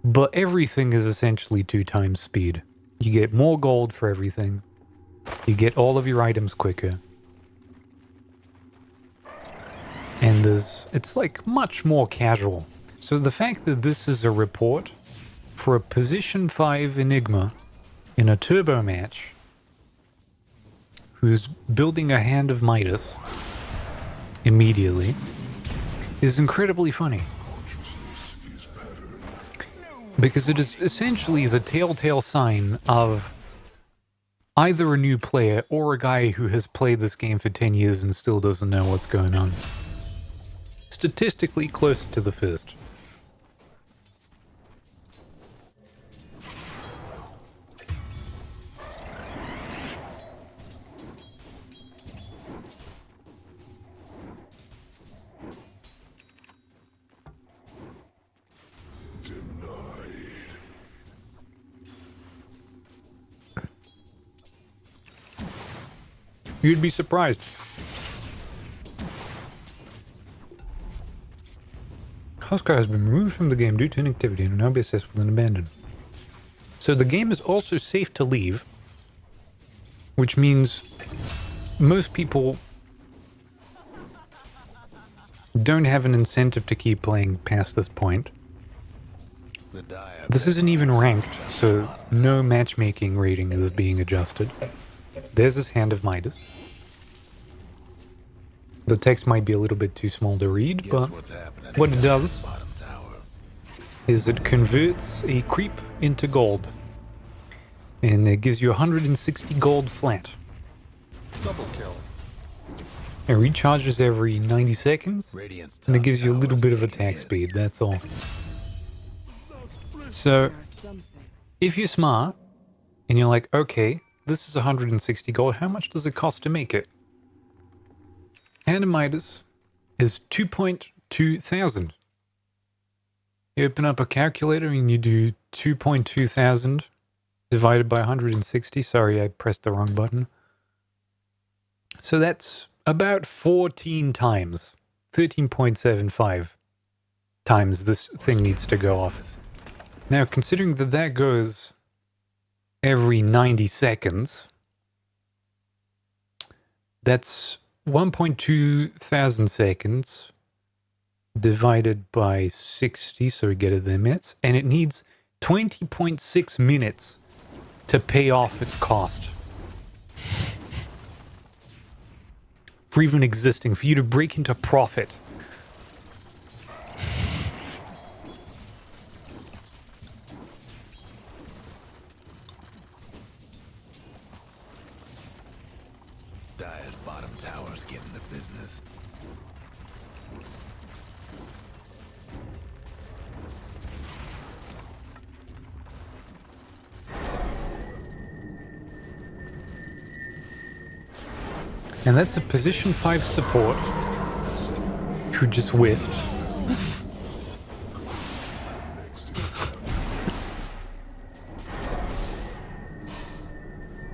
But everything is essentially 2 times speed. You get more gold for everything. You get all of your items quicker. And it's like much more casual. So the fact that this is a report for a position 5 Enigma in a turbo match who's building a Hand of Midas immediately is incredibly funny. Because it is essentially the telltale sign of either a new player or a guy who has played this game for 10 years and still doesn't know what's going on. Statistically close to the first. You'd be surprised. Huskar has been removed from the game due to inactivity and will now be assessed with an abandoned. So the game is also safe to leave, which means most people don't have an incentive to keep playing past this point. This isn't even ranked, so no matchmaking rating is being adjusted. There's his Hand of Midas. The text might be a little bit too small to read, but what it does is it converts a creep into gold. And it gives you 160 gold flat. Double kill. It recharges every 90 seconds, and it gives you a little bit of attack speed, that's all. So, if you're smart, and you're like, okay, this is 160 gold, how much does it cost to make it? Hand of Midas is 2.2 thousand. You open up a calculator and you do 2.2 thousand divided by 160. Sorry, I pressed the wrong button. So that's about 14 times, 13.75 times this thing needs to go off. Now, considering that that goes every 90 seconds, that's 1.2 thousand seconds divided by 60, so we get it in minutes, and it needs 20.6 minutes to pay off its cost. for even existing, for you to break into profit. Dyer's bottom tower's getting the business. And that's a position 5 support who just whiffed.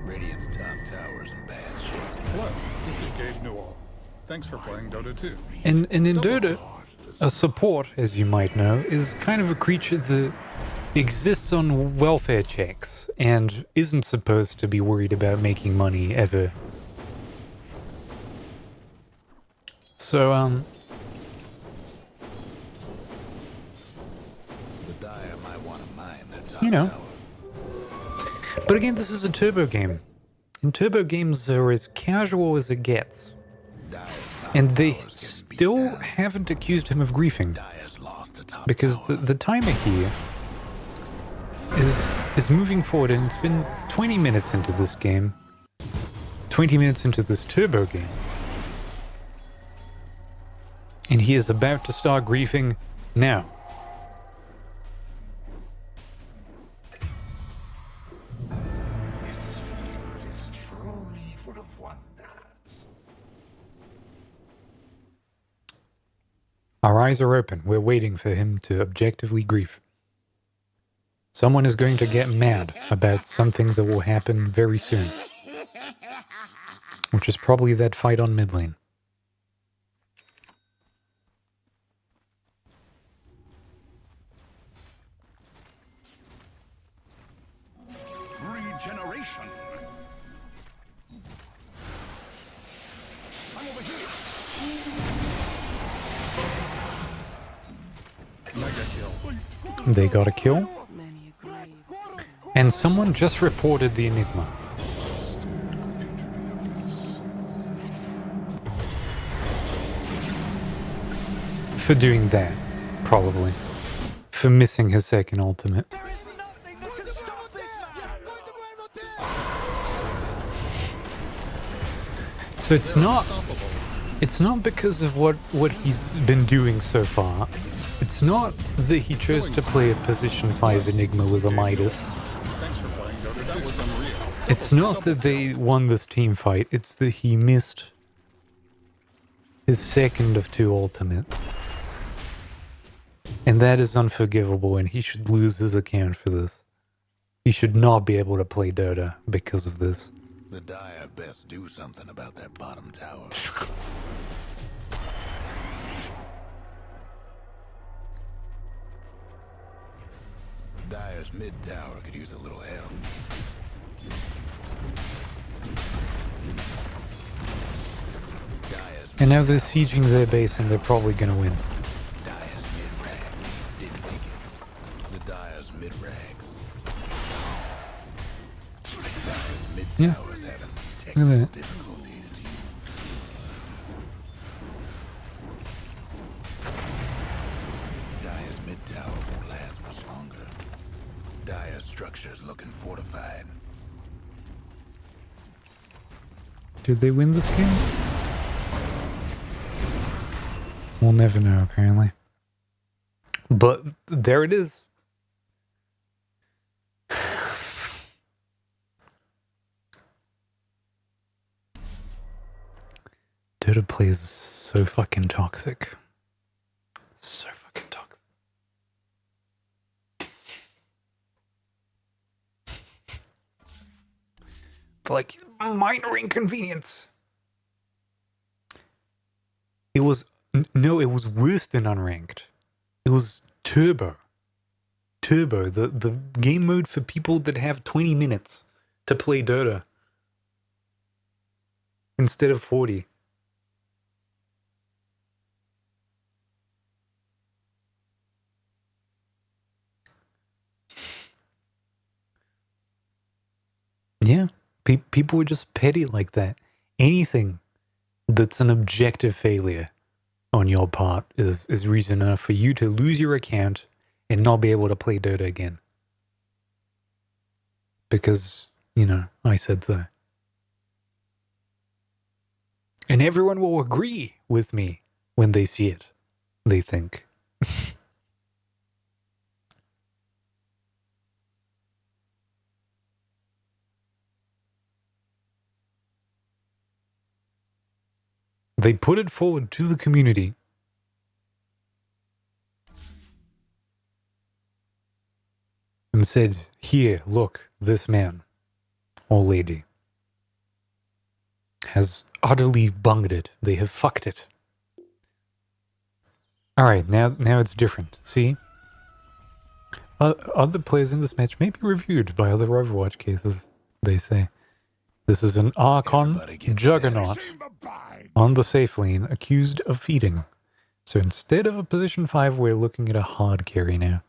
Radiant's top tower's in bad shape. Hello, this is Gabe Newell. Thanks for playing Dota 2. And in Dota, a support, as you might know, is kind of a creature that exists on welfare checks and isn't supposed to be worried about making money ever. So, The Dyer might want to mine that top You know. tower. but again, this is a turbo game. And turbo games are as casual as it gets. Dyer's top And they tower's getting beat still down. haven't accused him of griefing. Dyer's lost the top Because tower. the timer here is moving forward, and it's been 20 minutes into this game. 20 minutes into this turbo game. And he is about to start griefing now. This field is truly full of wonders. Our eyes are open. We're waiting for him to objectively grief. Someone is going to get mad about something that will happen very soon. Which is probably that fight on mid lane. Regeneration. I'm over here. Mega kill. They got a kill. And someone just reported the Enigma. For doing that, probably. For missing his second ultimate. So it's not because of what he's been doing so far. It's not that he chose to play a position 5 Enigma with a Midas. Thanks for playing Dota 2. That was unreal. It's not that they won this team fight, it's that he missed his second of 2 ultimates. And that is unforgivable, and he should lose his account for this. He should not be able to play Dota because of this. The Dyer best do something about that bottom tower. Dyer's mid tower could use a little help. Dyer's And now they're sieging their base, and they're probably gonna win. Dyer's mid rags didn't make it. The Dyer's mid rags. Dyer's mid Yeah. tower's having Look at technical that. difficulties. Dyer's mid tower won't last much longer. Dyer's structure's looking fortified. Did they win this game? We'll never know, apparently. But there it is. Dota play is so fucking toxic. So fucking toxic. Like, minor inconvenience. It was... No, it was worse than unranked. It was turbo. Turbo, the game mode for people that have 20 minutes to play Dota. Instead of 40. Yeah, people were just petty like that. Anything that's an objective failure on your part is reason enough for you to lose your account and not be able to play Dota again. Because, you know, I said so. And everyone will agree with me when they see it, they think. They put it forward to the community. And said, here, look, this man or lady has utterly bunged it. They have fucked it. Alright, now it's different. See? Other players in this match may be reviewed by other Overwatch cases, they say. This is an Archon juggernaut on the safe lane accused of feeding. So instead of a position 5, we're looking at a hard carry now.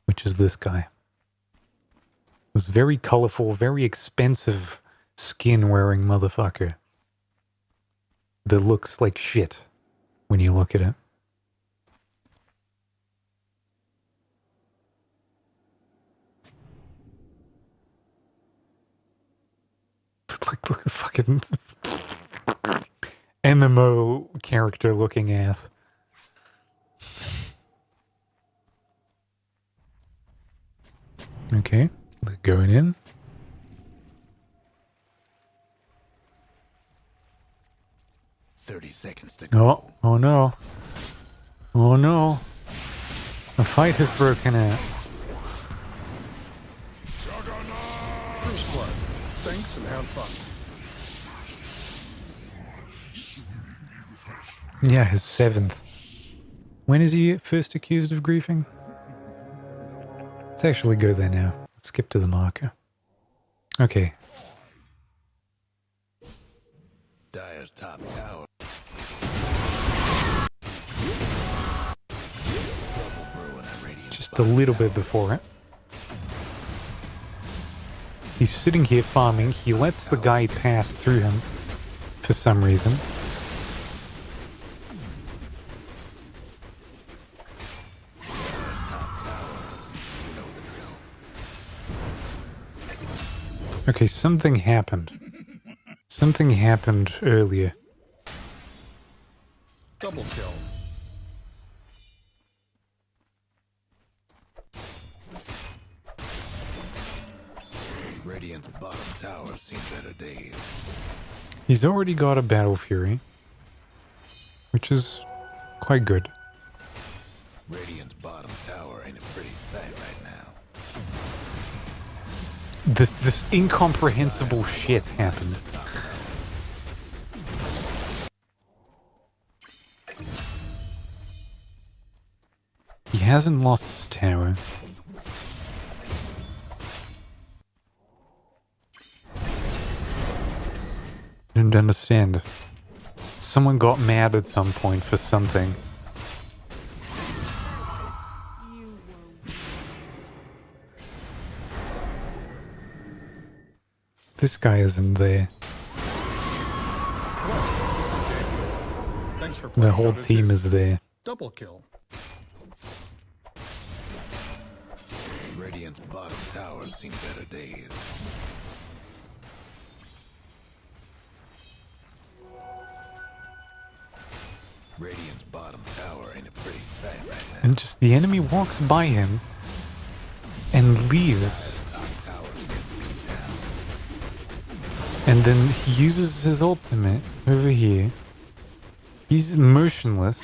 Which is this guy. This very colorful, very expensive skin-wearing motherfucker. That looks like shit when you look at it. Look at fucking MMO character looking ass. Okay, they're going in. $30 to go. Oh no. Oh no. A fight has broken out. First blood. Thanks and have fun. Yeah, his 7th. When is he first accused of griefing? Let's actually go there now. Let's skip to the marker. Okay. Dyer's top tower. Just a little bit before it. He's sitting here farming. He lets the guy pass through him for some reason. Okay, something happened. Something happened earlier. Double kill. Radiant's bottom tower seen better days. He's already got a Battle Fury, which is quite good. Radiant's bottom tower ain't a pretty sight right now. This incomprehensible shit happened. He hasn't lost his tower. Didn't understand. Someone got mad at some point for something. This guy isn't there. Thanks for The playing whole Dota team 2. is there. Double kill. Radiant's bottom tower seen better days. Radiant's bottom tower ain't a pretty sight right now. And just the enemy walks by him and leaves. Top tower's getting beat down. And then he uses his ultimate over here. He's motionless.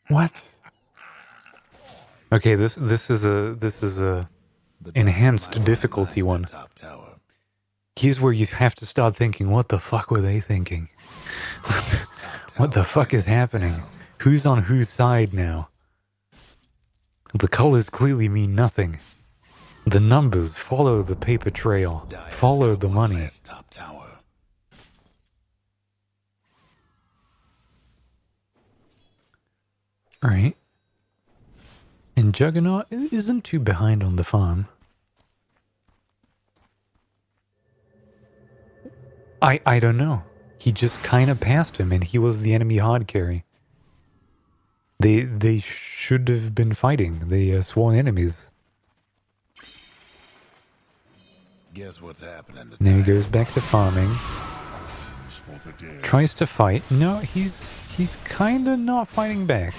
What? Okay, this is a The enhanced dynamite difficulty line one. at the top tower. Here's where you have to start thinking, what the fuck were they thinking? What the fuck is happening? Who's on whose side now? The colors clearly mean nothing. The numbers follow the paper trail. Dyer's Follow got the one money. last top tower. Alright. And Juggernaut isn't too behind on the farm. I don't know. He just kind of passed him, and he was the enemy hard carry. They should have been fighting. They sworn enemies. Guess what's happening? Now he goes back to farming. For the dead. Tries to fight. No, he's kind of not fighting back.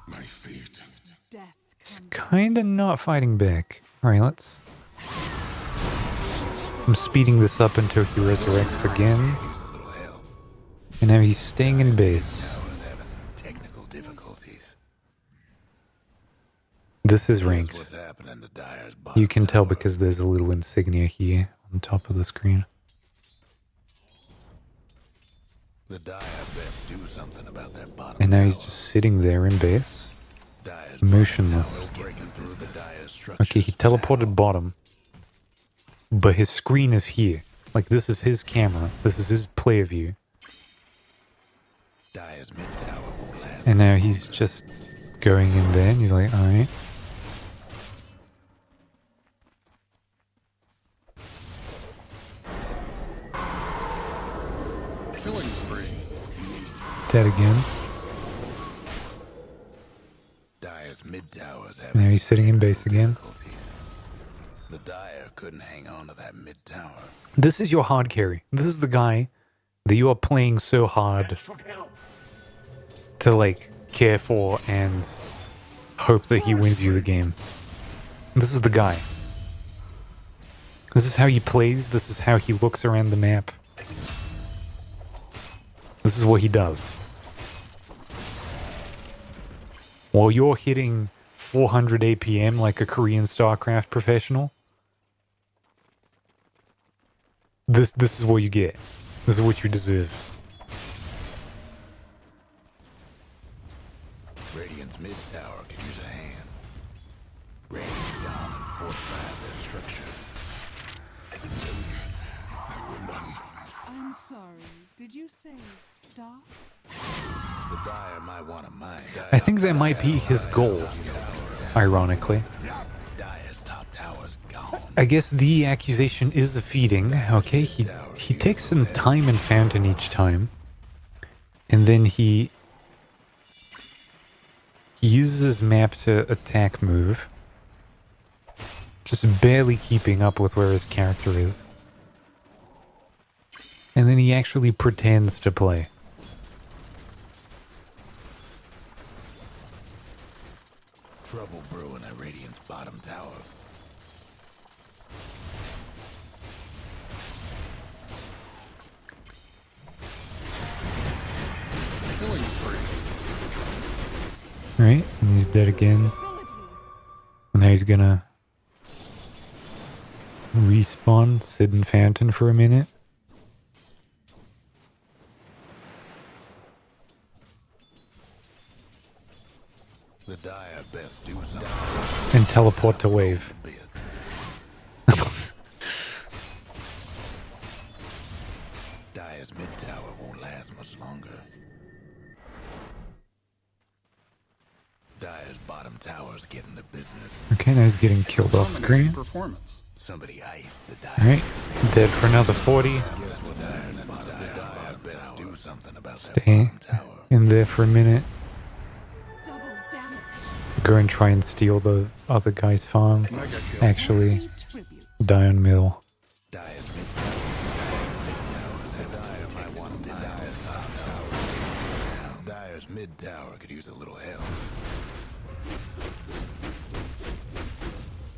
My fate. Death He's comes. kind of not fighting back. Alright, let's... I'm speeding this up until he resurrects again. Use a little help. And now he's staying in base. Towers having technical difficulties. This is Guess ranked. what's happening to Dyer's bottom You can tell tower? because there's a little insignia here on top of the screen. The Dyer best do something about that bottom And now he's tower. just sitting there in base. Dyer's motionless. bottom tower is breaking through the Dyer's structures Okay, he teleported now. bottom. But his screen is here. Like, this is his camera. This is his player view. Dyer's mid tower won't last And now much he's longer. just going in there and he's like, alright. Killing spree. Dead again. Dyer's mid towers having Now he's sitting in base again. difficulties. The Dyer couldn't hang on to that mid tower. This is your hard carry. This is the guy that you are playing so hard to, like, care for and hope that he wins you the game. This is the guy. This is how he plays. This is how he looks around the map. This is what he does. While you're hitting 400 APM like a Korean StarCraft professional, this is what you get. This is what you deserve. Radiant's mid tower could use a hand. Radiant's down and fortified their structures. I'm sorry. Did you say stop? The Dyer might want to mine. I think that might be his goal, ironically. Dyer's top tower's gone. I guess the accusation is a feeding. Okay, he takes some time in Fountain each time. And then he uses his map to attack move. Just barely keeping up with where his character is. And then he actually pretends to play. Trouble brewing at Radiant's bottom tower. Killing spree. Right? And he's dead again. And now he's gonna respawn, sit in Fountain for a minute. The Dyer best do something. And teleport to wave. Bit. Dyer's mid tower won't last much longer. Dyer's bottom tower's getting the business. Okay, now he's getting killed off screen. Performance. Somebody iced the Dyer. Alright, dead for another 40. Guess what's happening? The Dyer best do something about that Stay bottom tower. in there for a minute. Double damage. Go and try and steal the other guy's farm. Mega kill. Actually, Tribute. die on middle. Dyer's mid tower. Mid towers have Dyer might want to Dyer's top tower. Down. Dyer's mid tower could use a little help.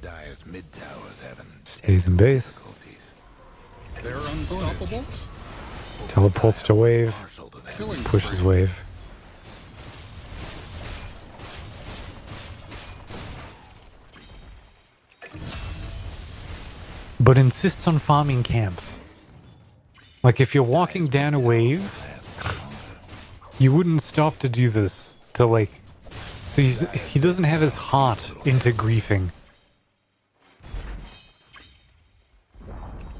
Dyer's mid tower's having Stays in base. difficulties. They're unstoppable. Teleports to wave. Partial to that. Killing Pushes spree. wave. But insists on farming camps. Like, if you're walking down a wave, you wouldn't stop to do this. To, like... So he doesn't have his heart into griefing.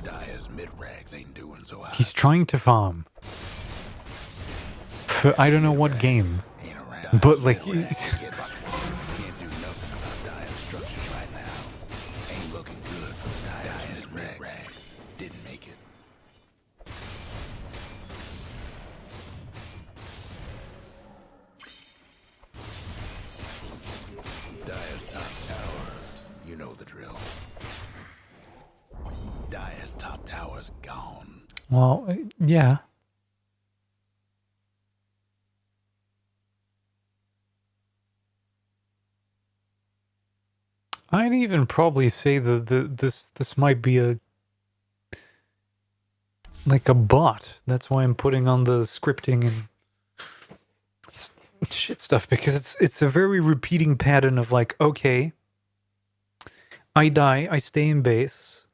Dyer's mid rags ain't doing so hot. He's trying to farm. For I don't know what game. Ain't around. But, like... Get Well, yeah. I'd even probably say that this might be a like a bot. That's why I'm putting on the scripting and shit stuff, because it's a very repeating pattern of like, okay, I die, I stay in base,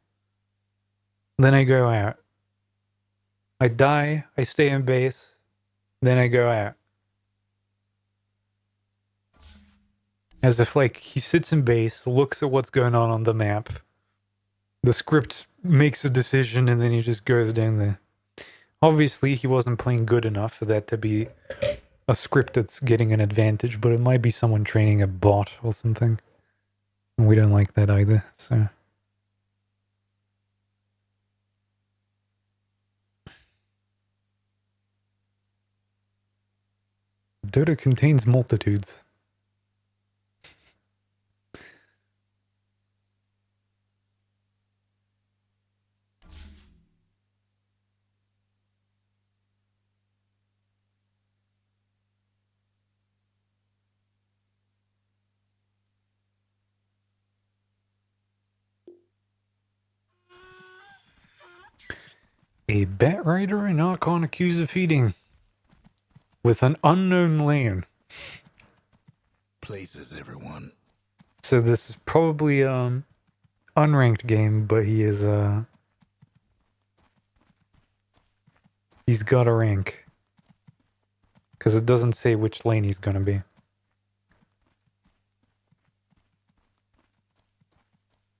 then I go out. I die, I stay in base, then I go out. As if like he sits in base, looks at what's going on the map, the script makes a decision, and then he just goes down there. Obviously, he wasn't playing good enough for that to be a script that's getting an advantage, but it might be someone training a bot or something. And we don't like that either, so... Dota contains multitudes. A bat rider and Archon accused of feeding with an unknown lane. Places, everyone. So this is probably unranked game, but he is he's got a rank. Because it doesn't say which lane he's gonna be.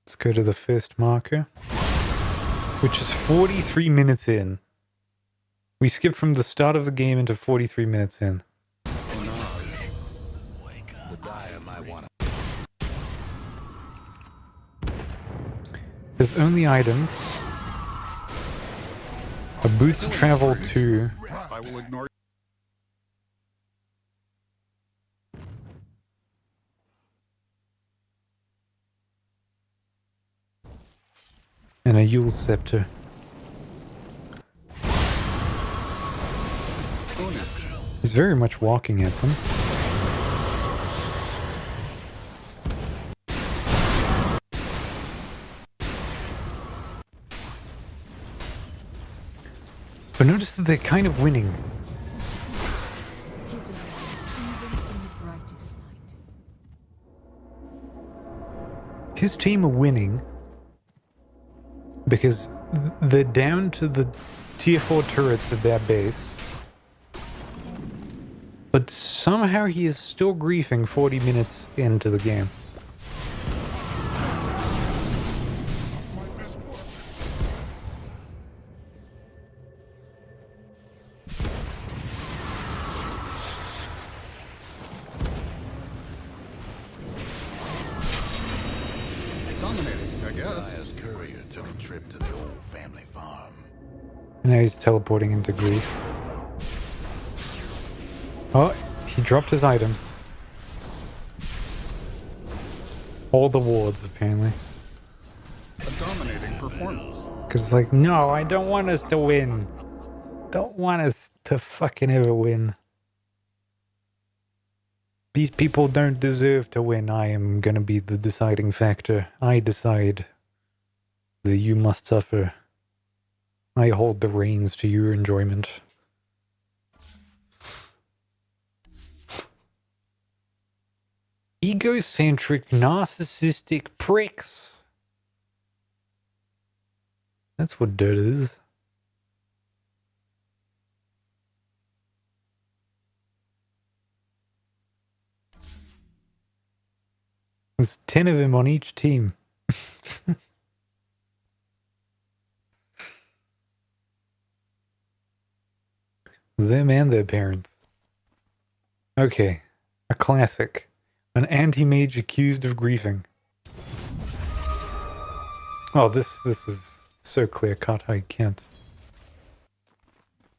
Let's go to the first marker, which is 43 minutes in. We skipped from the start of the game into 43 minutes in. The Dire might want His only items are boots of travel to I will ignore. and a Yule scepter. He's very much walking at them. But notice that they're kind of winning. Hidden even from the brightest light. His team are winning because they're down to the tier 4 turrets at their base. But somehow he is still griefing 40 minutes into the game. Dominating, I guess. Dire's courier took a trip to the old family farm. And now he's teleporting into grief. Oh, he dropped his item. All the wards, apparently. A dominating performance. Because, like, no, I don't want us to win. Don't want us to fucking ever win. These people don't deserve to win. I am gonna be the deciding factor. I decide that you must suffer. I hold the reins to your enjoyment. Egocentric, narcissistic pricks. That's what dirt is. There's 10 of them on each team. Them and their parents. Okay, a classic. An anti-mage accused of griefing. Oh, this is so clear-cut, I can't.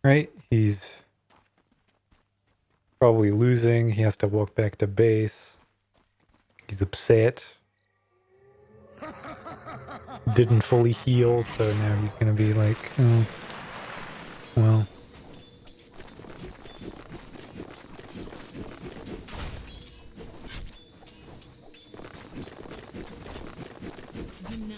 Right? He's probably losing. He has to walk back to base. He's upset. Didn't fully heal, so now he's gonna be like, oh. Well, Denied.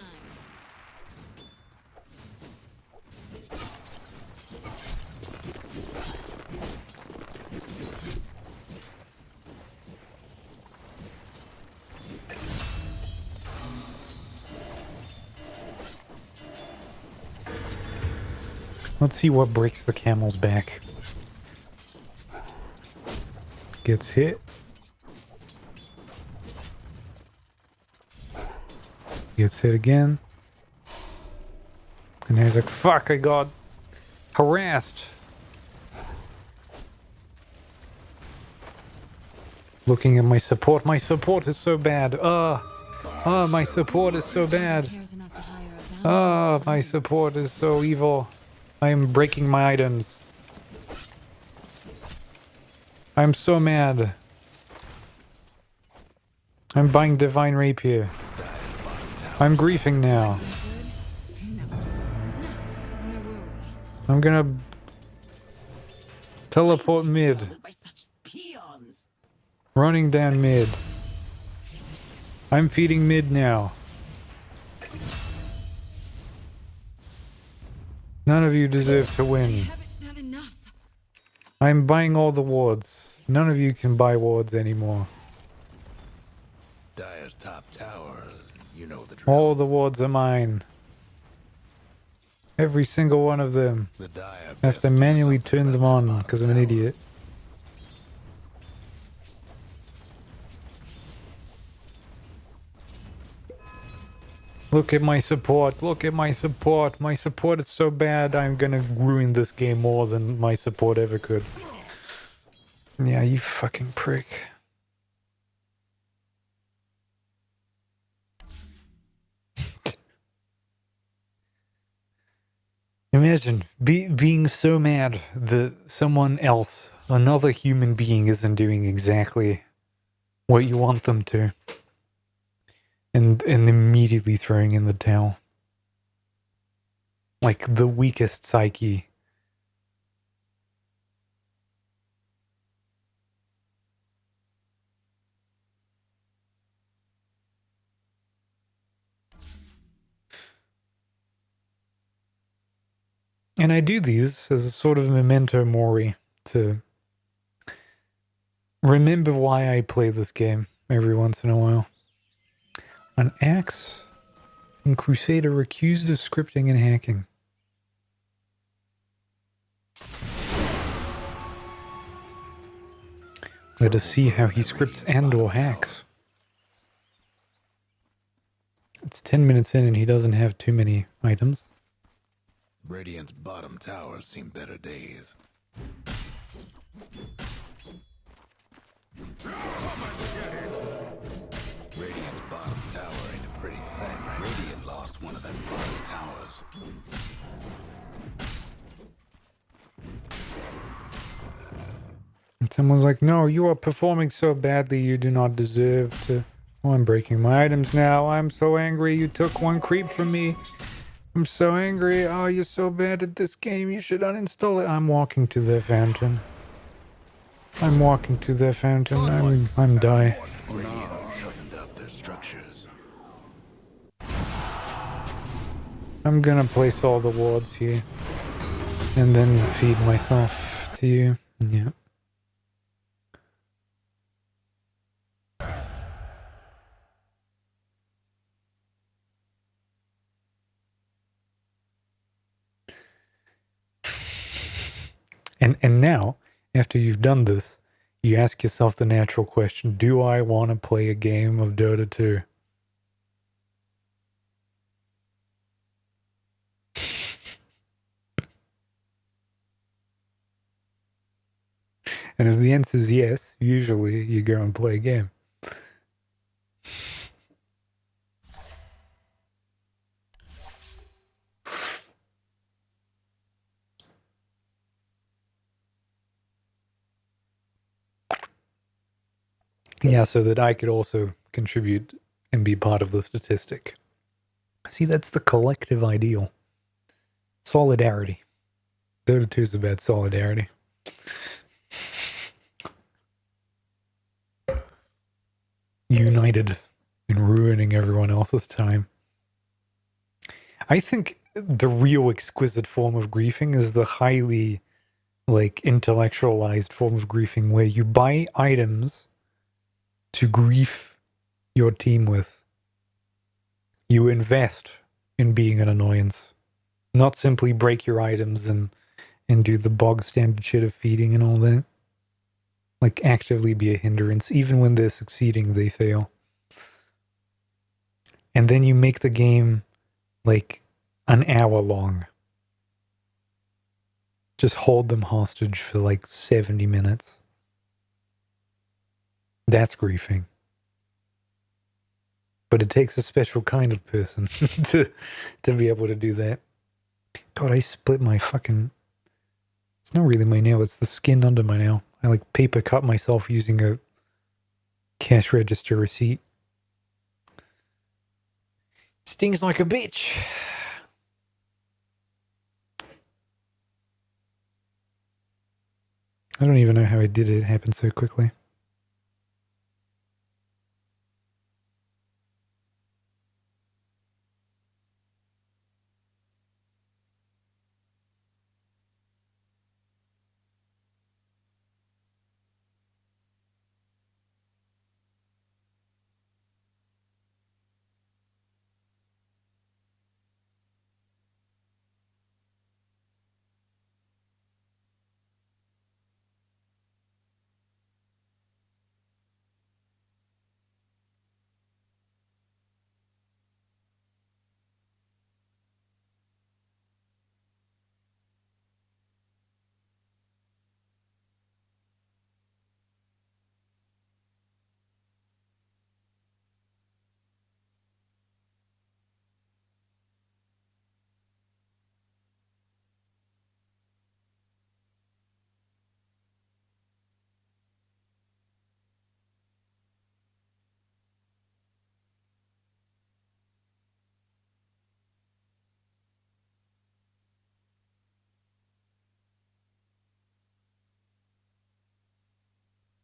let's see what breaks the camel's back. Gets hit. Gets hit again. And he's like, fuck, I got harassed. Looking at my support is so bad. My support is so bad. Cares enough to hire a bounty. My support is so evil. I am breaking my items. I'm so mad. I'm buying Divine Rapier. I'm griefing now. No. Where were we? I'm gonna teleport mid. By such peons. Running down mid. I'm feeding mid now. None of you deserve to win. Haven't done enough. I'm buying all the wards. None of you can buy wards anymore. Dire's top tower. You know the drill. All the wards are mine. Every single one of them. The Dire I have to best do manually something turn them about on that because I'm bottom an tower. idiot. Look at my support. Look at my support. My support is so bad. I'm gonna ruin this game more than my support ever could. Yeah, you fucking prick. Imagine being so mad that someone else, another human being, isn't doing exactly what you want them to. And immediately throwing in the towel. Like the weakest psyche. And I do these as a sort of memento mori to remember why I play this game every once in a while. An axe and Crusader accused of scripting and hacking. Let us see how he scripts and or hacks. It's 10 minutes in and he doesn't have too many items. Radiant's bottom tower seen better days. Radiant's bottom tower ain't a pretty sight. Radiant lost one of them bottom towers. And someone's like, no, you are performing so badly you do not deserve to... Oh, I'm breaking my items now. I'm so angry you took one creep from me. I'm so angry. Oh, you're so bad at this game. You should uninstall it. I'm walking to their fountain. I'm walking to their fountain. I'm die. Radiant's toughened up their structures. I'm gonna place all the wards here. And then feed myself to you. Yeah. And now, after you've done this, you ask yourself the natural question, do I want to play a game of Dota 2? And if the answer is yes, usually you go and play a game. Yeah, so that I could also contribute and be part of the statistic. See, that's the collective ideal. Solidarity. Dota 2 is about solidarity. United in ruining everyone else's time. I think the real exquisite form of griefing is the highly, like, intellectualized form of griefing where you buy items to grief your team with. You invest in being an annoyance. Not simply break your items and do the bog standard shit of feeding and all that. Like, actively be a hindrance. Even when they're succeeding, they fail. And then you make the game, like, an hour long. Just hold them hostage for, like, 70 minutes. That's griefing. But it takes a special kind of person to be able to do that. God, I split my fucking... It's not really my nail, it's the skin under my nail. I, like, paper cut myself using a cash register receipt. Stings like a bitch. I don't even know how I did it. It happened so quickly.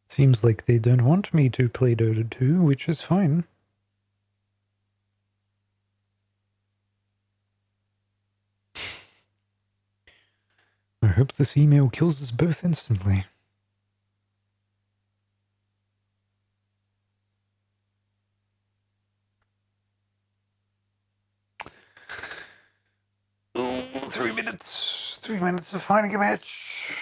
Seems like they don't want me to play Dota 2, which is fine. I hope this email kills us both instantly. Oh, 3 minutes. 3 minutes of finding a match.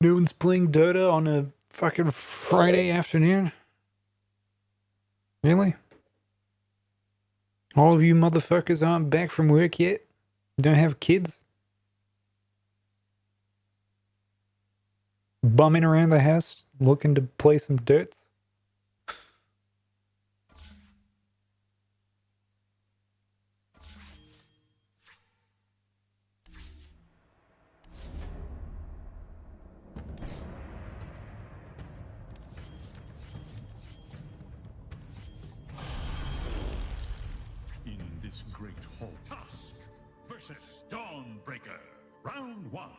No one's playing Dota on a fucking Friday afternoon? Really? All of you motherfuckers aren't back from work yet? You don't have kids? Bumming around the house, looking to play some dirts? In this great hall, Tusk versus Dawnbreaker. Round 1.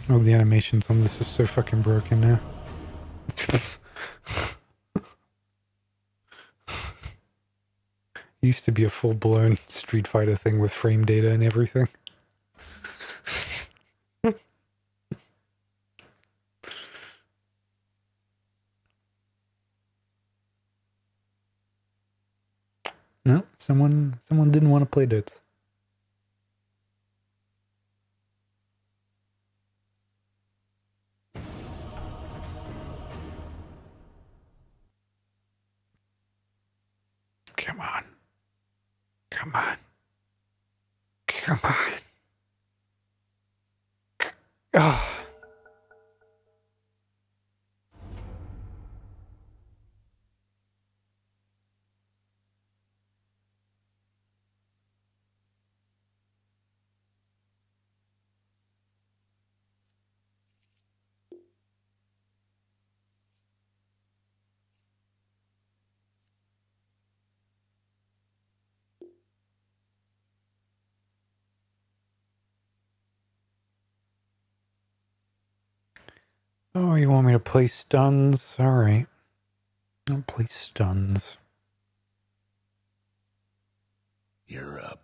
Oh, the animations on this is so fucking broken now. It used to be a full-blown Street Fighter thing with frame data and everything. No, someone didn't want to play Dirts. Come on. Come on. Come on. Oh. Oh, you want me to play stuns? Alright. I'll play stuns. You're up.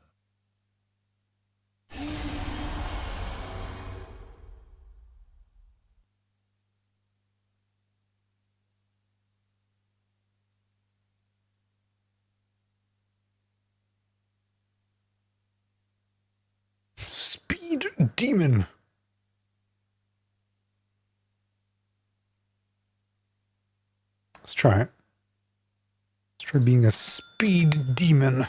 Speed demon. Let's try it. Let's try being a speed demon.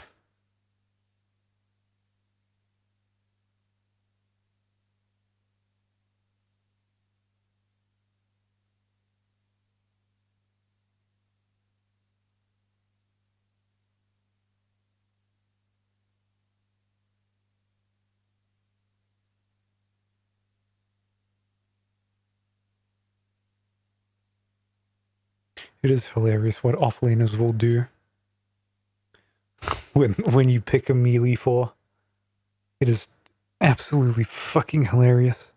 It is hilarious what offlaners will do when you pick a melee for. It is absolutely fucking hilarious.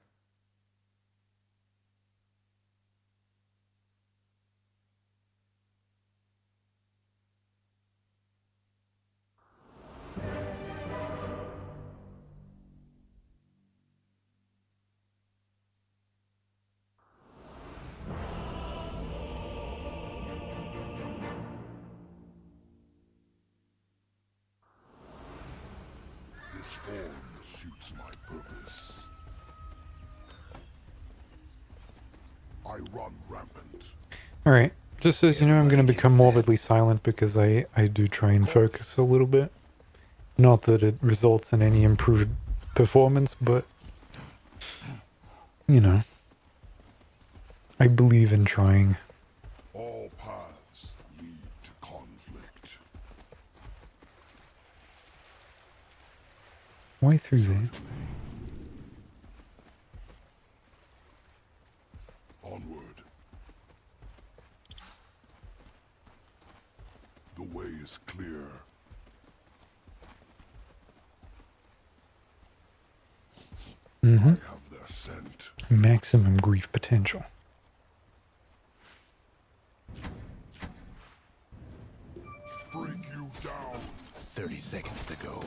This form suits my purpose. I run rampant. Alright, just as you know, I'm going to become morbidly silent because I do try and focus a little bit. Not that it results in any improved performance, but, you know, I believe in trying. All paths lead to conflict. Why through there? Onward. The way is clear. I have their scent. Maximum grief potential. Bring you down. 30 seconds to go.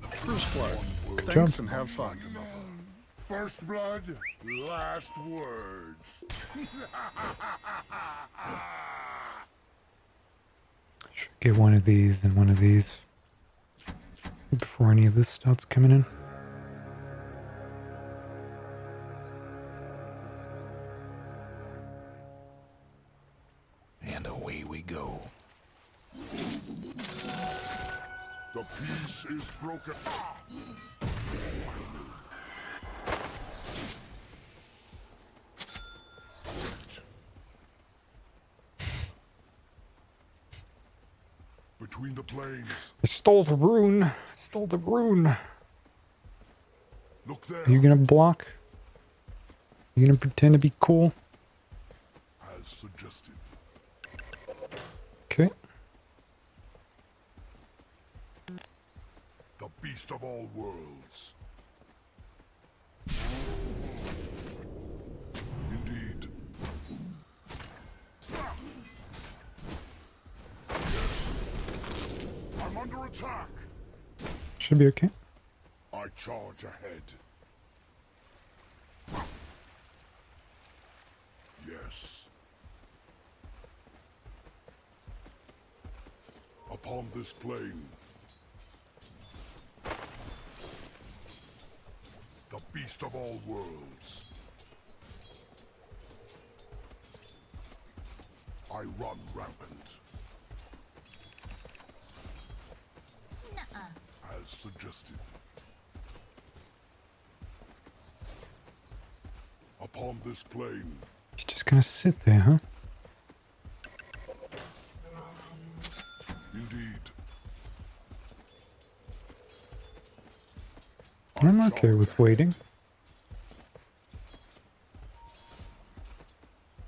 First blood. Good Thanks job. and have fun. First blood, last words. Should get one of these and one of these before any of this starts coming in. And away we go. The peace is broken. Between the plains. I stole the rune. I stole the rune. Look there. Are you gonna block? Are you gonna pretend to be cool? As suggested. Okay. The beast of all worlds. Indeed. Yes. I'm under attack. Should be okay. I charge ahead. Yes. Upon this plain, the beast of all worlds. I run rampant. As suggested. Upon this plain, You're just gonna sit there, huh? indeed. I'm okay with waiting.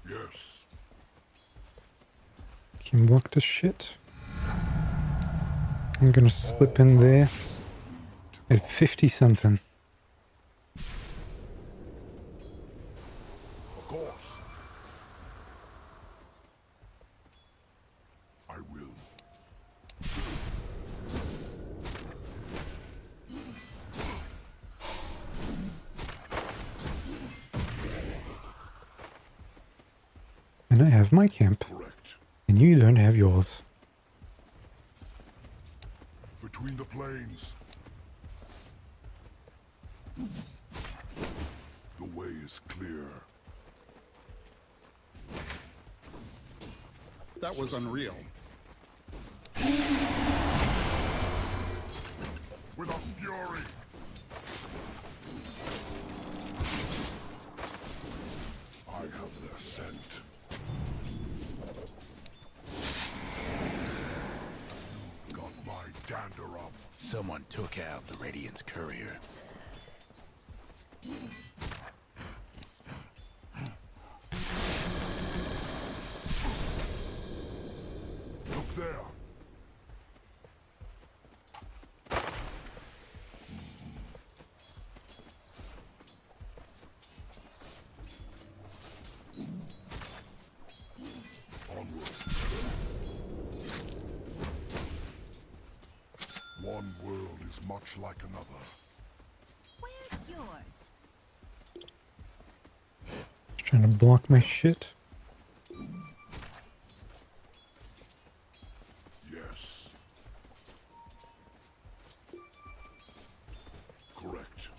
Yes. Can block the shit. I'm gonna slip in there at 50 something. And I have my camp. Correct. And you don't have yours. Between the planes. The way is clear. That was unreal. With a fury. I have their scent. Got my dander up. Someone took out the Radiant's courier. Look there. Onward. One world is much like another. Where's yours? Just trying to block my shit. Yes. Correct.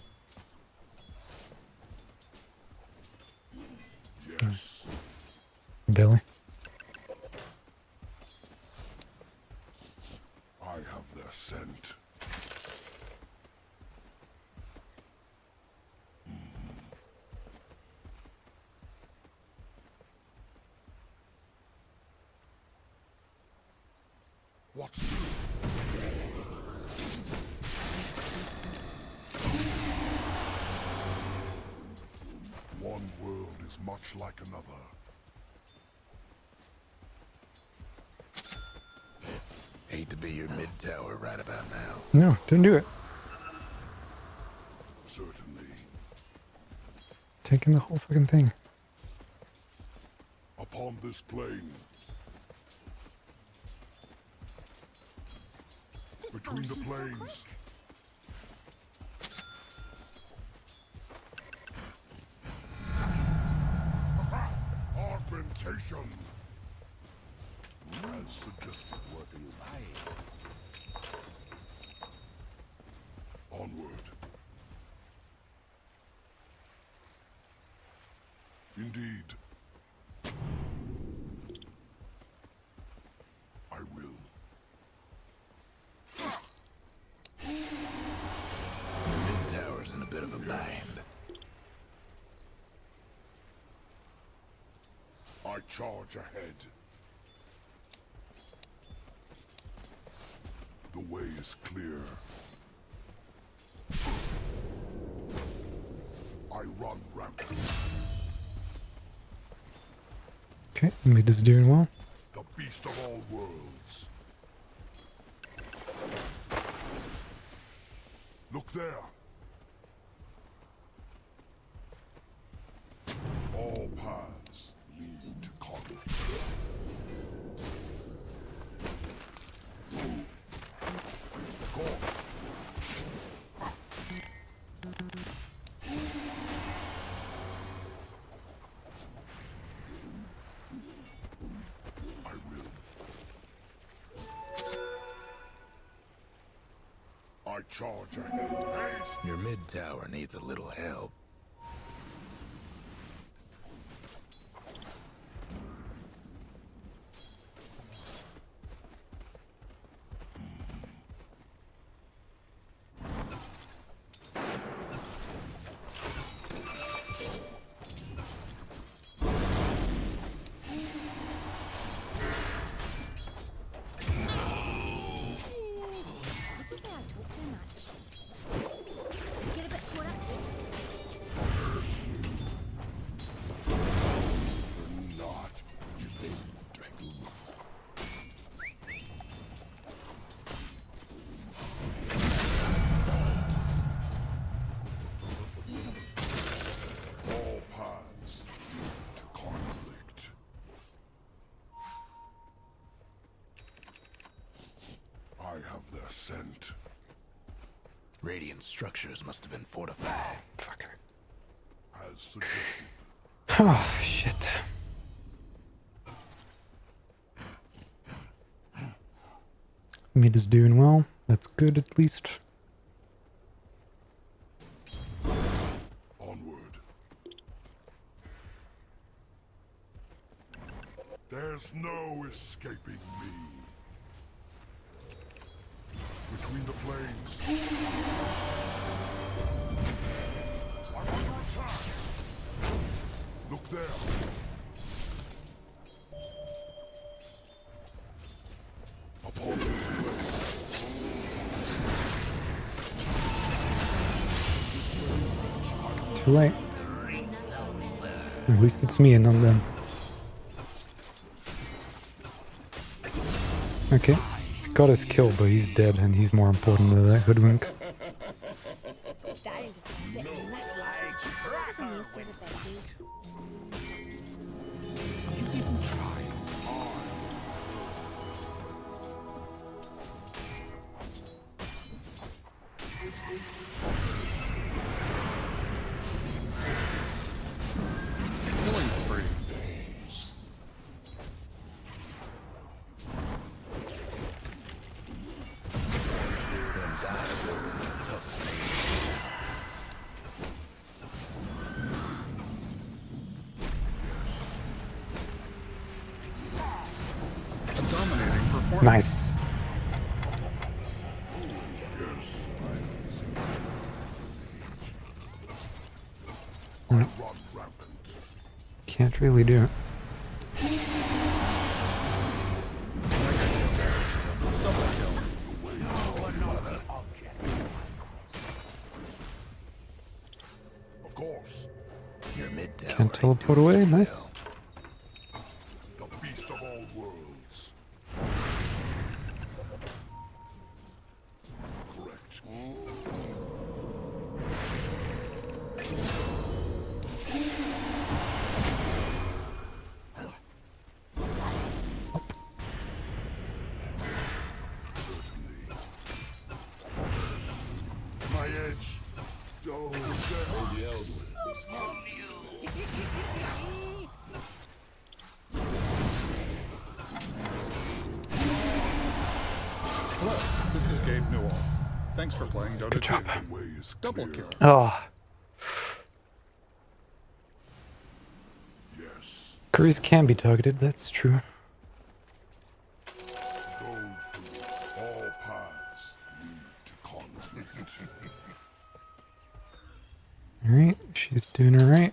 Yes. Billy. I have their scent. What's new? One world is much like another. Hate to be your mid-tower right about now. No, don't do it. Certainly. Taking the whole fucking thing. Upon this plane. Between the planes. Augmentation. As suggested. What are you buying? Onward. Indeed. I will. Your mid-tower's in a bit of a bind. I charge ahead. The way is clear. I run rampant. Okay, mid is doing well. The beast of all worlds. Look there. All paths lead to conflict. Go. I will. I charge ahead. Haste. Your mid-tower needs a little help. People say I talk too much. Get a bit caught up. Not. All paths lead to conflict. I have their scent. Radiant structures must have been fortified. Fuck. As suggested. Oh, shit. Mid is doing well. That's good at least. Onward. There's no escaping me. Between the planes. I'm under attack. Look there. Upon this place. Too late. At least it's me and not them. Okay. He's got his kill, but he's dead and he's more important than that hoodwink. Starting to sound a bit messy. The niece is a baby. Killing spree. Them dire buildings are tough as nails. A dominating performance. Nice. Run rampant. Can't really do it. Double kill. Of course. Your mid-tower Can't teleport away. Nice. The beast of all worlds. Correct. My edge. Oh, the elder. Hello, this is Gabe Newell. Thanks for playing Dota 2. job. The way is Double clear. kill. Oh, Yes. curries can be targeted. That's true. Gold fruit. All paths lead to conflict. Alright, she's doing alright.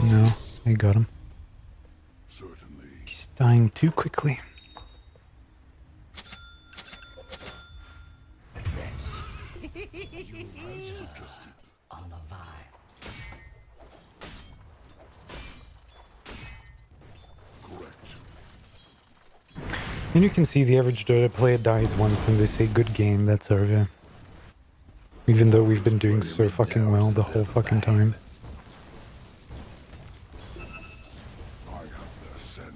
No, I got him. Certainly. He's dying too quickly. Correct. And you can see the average Dota player dies once and they say good game, that's over. Even though we've been doing so fucking well the whole fucking time. I have their scent.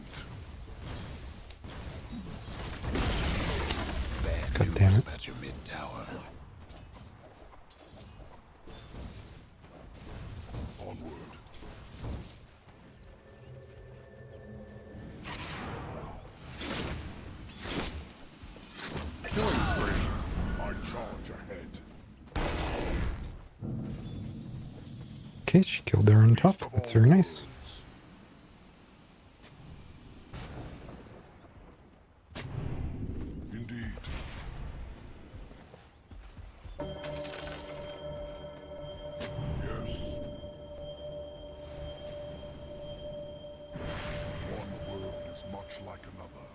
Bad God news damn it. about your mid-tower. Onward. Killing spree. I charge ahead. Okay, she killed her on top. That's very nice. Indeed. Yes. One world is much like another.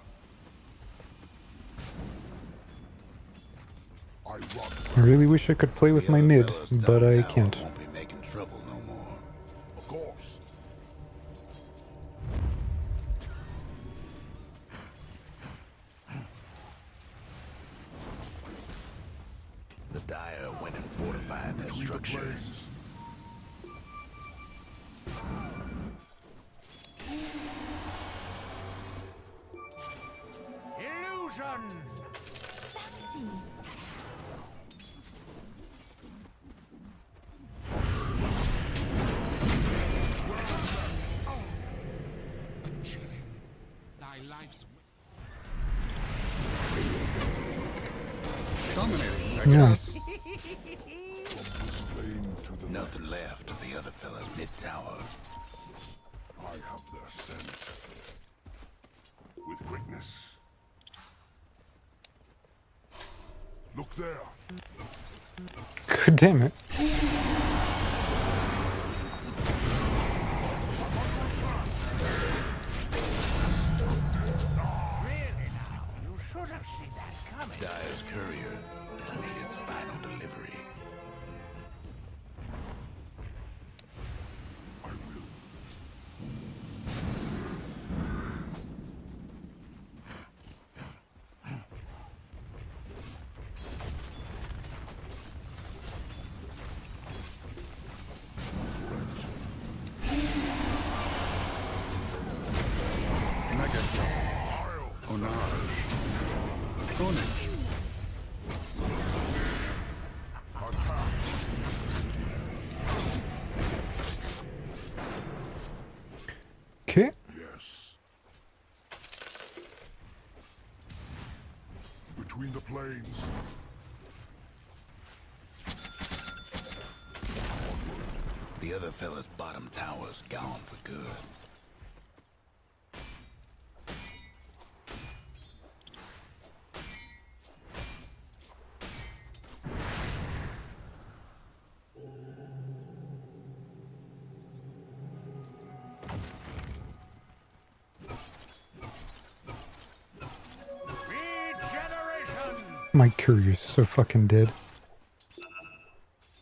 I run. I really wish I could play with The my other mid, fellas but I downtown can't. won't be making trouble no more. Of course. The Dire went and fortified their Between the structure. planes. Illusion! Nice. From this plane to the Nothing next, left of the other fella's mid-tower. I have their scent. With quickness. Look there. God damn it. Dyer's courier delayed its final delivery. I will. Okay. Yes. Between the planes. The other fella's bottom tower's gone for good. My courier's so fucking dead.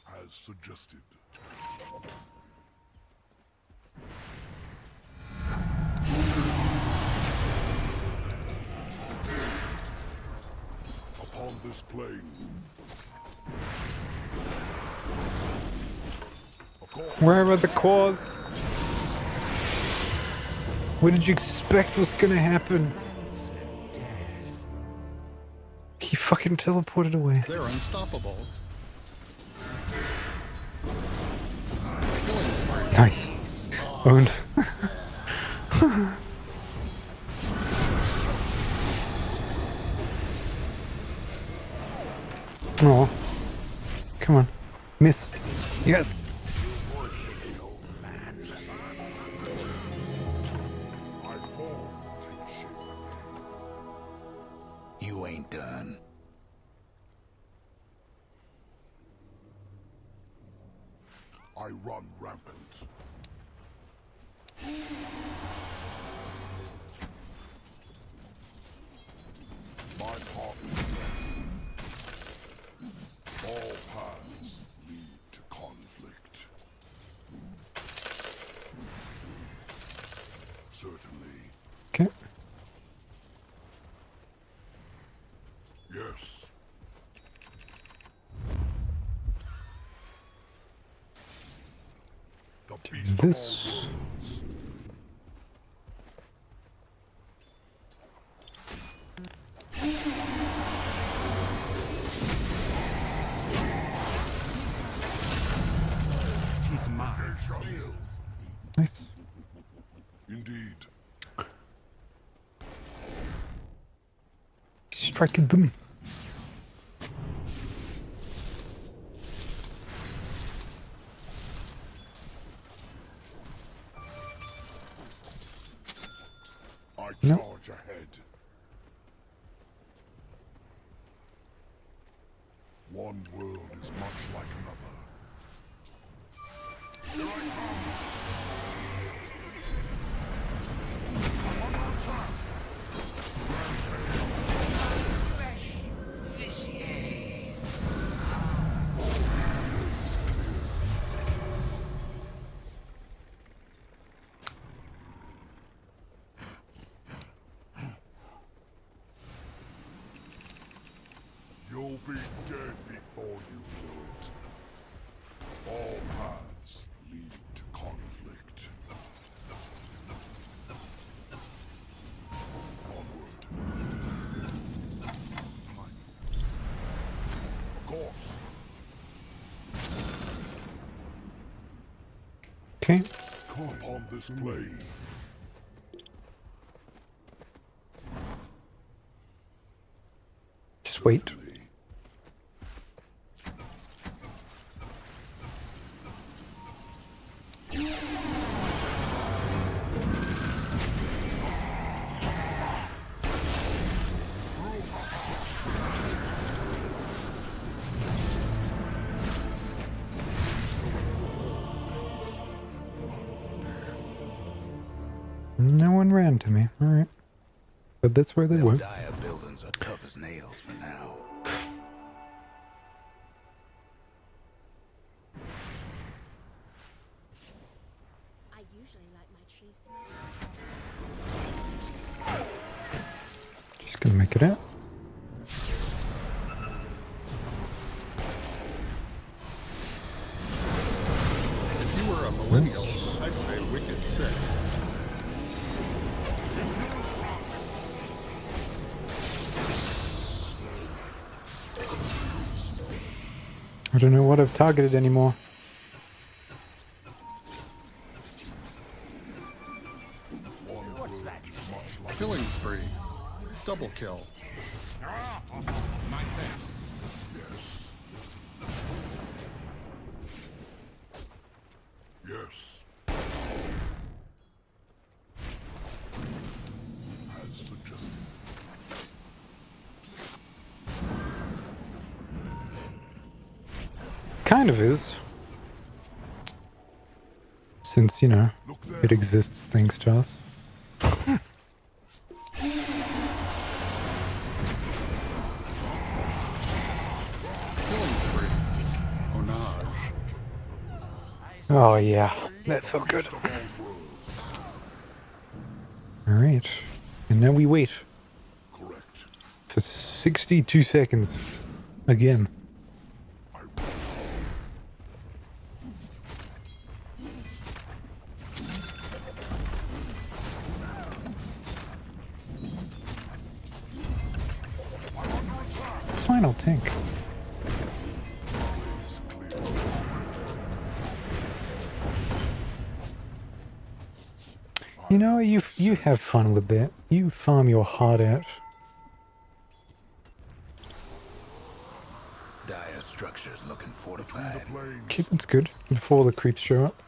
As suggested. Upon this plane. Of course. Where are the claws? What did you expect was gonna happen? He fucking teleported away. They're unstoppable. Nice. Owned. Oh. Come on. Miss. Yes. My form takes shape again. You ain't done. I run rampant. My heart. All paths lead to conflict. Certainly. Okay. Yes. The beast of all This. worlds. Tis mine. Nice. Indeed. Striking them. I No. charge ahead. One world is much like another. Here I come. I'm on track. You'll be dead before you know it. All paths lead to conflict. Onward. Of course. Okay. Upon this plane. Just wait. Certainly. going round to me. Alright. But that's where they Them were. dire buildings are tough as nails for now. I usually like my trees to Just gonna make it out. If you were a millennial, I'd say wicked sick. I don't know what I've targeted anymore. Killing spree. Double kill. Yes. As suggested. Kind of is. Since, you know, Look there. it exists thanks to us. Killing spree. Onage. Oh yeah, that felt good. Alright. And now we wait Correct. for 62 seconds. Again. It's fine, I'll tank. You know, you have fun with that. You farm your heart out. Dire structures looking fortified. Okay, that's good. Before the creeps show up.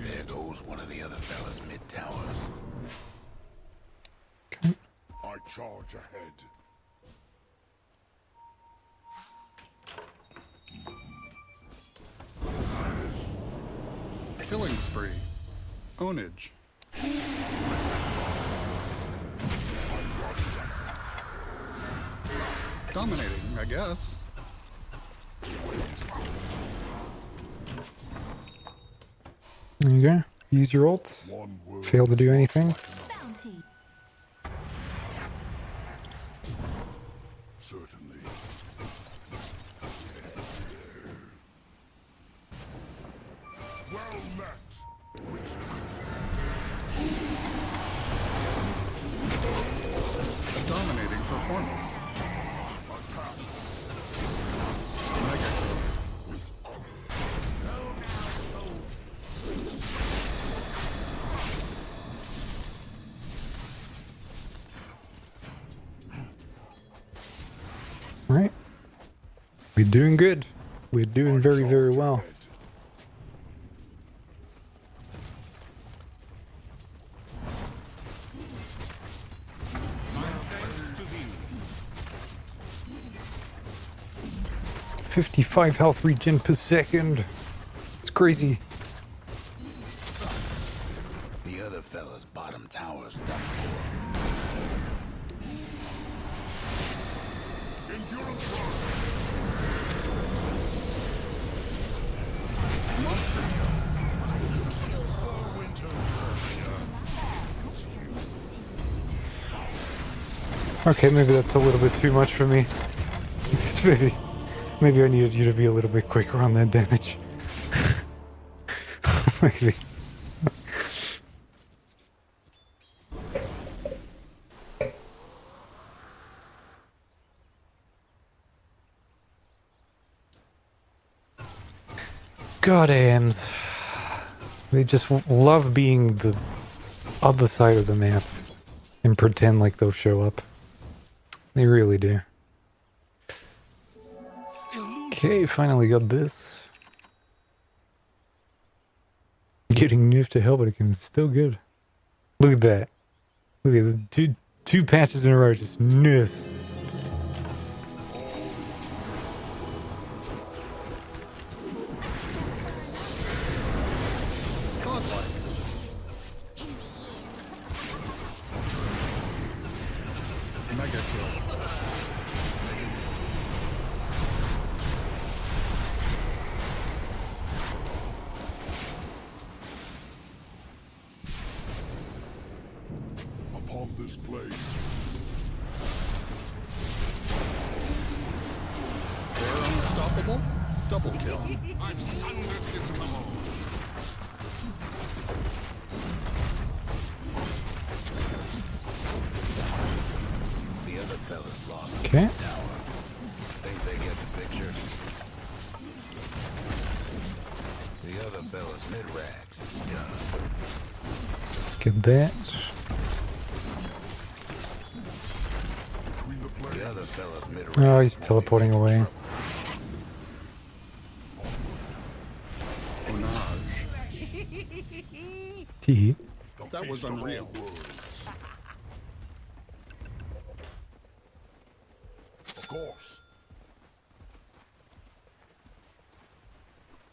There goes one of the other fellas mid-towers. Okay. I charge ahead. Killing spree. Ownage. Dominating, I guess. There you go. Use your ult. One word. Fail to do anything. bounty. Certainly. Well met. Respect. Dominating performance. Attack. Mega kill. With honor. Alright. We're doing good. We're doing very, very well. Ahead. 55 health regen per second. It's crazy. The other fella's bottom tower's done for. Endurance run. Okay, maybe that's a little bit too much for me. It's maybe I needed you to be a little bit quicker on that damage. Maybe. God, AMs. They just love being the other side of the map and pretend like they'll show up. They really do. Okay, finally got this. Getting nerfed to hell, but it's still good. Look at that. Look at the two patches in a row, just nerfs. Unstoppable? Double kill. The other fellas lost Okay. the tower. Think they get the picture? The other fellas mid-rags is done. Let's get that. The other fellas mid-rags. Oh, he's teleporting away. Tee. That was unreal. Of course.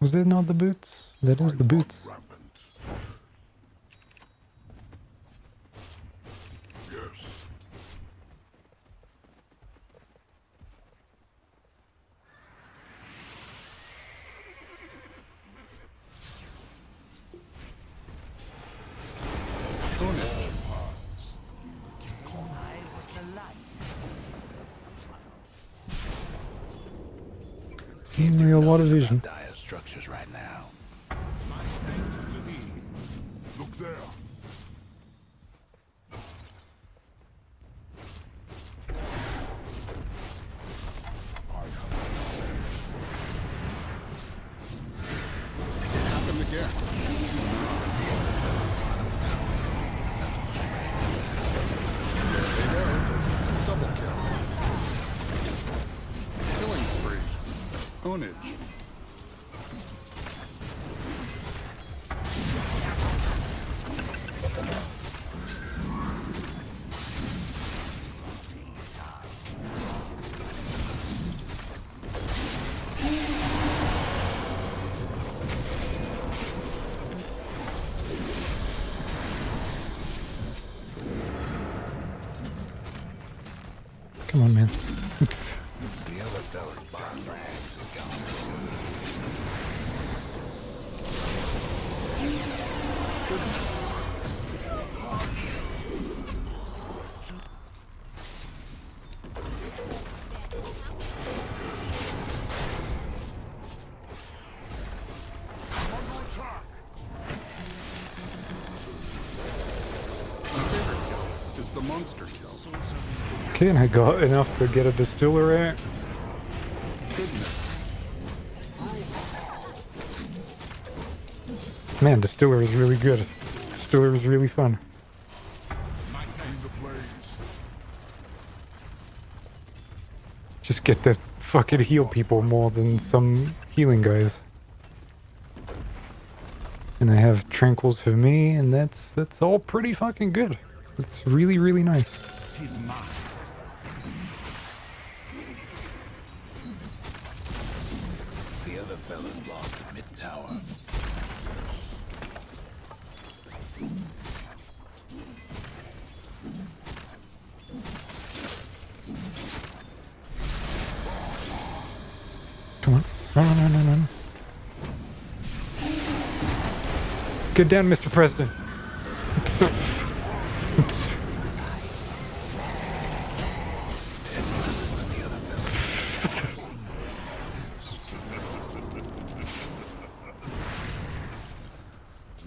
Was that not the boots? That is the boots. Rampant. Yes. Seeing me a lot of vision. Dire structures right now. Look there. It happened again. There they go. Double kill. Killing spree. Ownage. Come on, man. The other fellas bottom rags is gone. My favorite kill is the monster kill. Okay, and I got enough to get a distiller out. Goodness. Man, distiller is really good. Distiller is really fun. Just get to fucking heal people more than some healing guys. And I have tranquils for me, and that's all pretty fucking good. It's really, really nice. The other fellas lost the mid-tower. Come on. Run. Get down, Mr. President.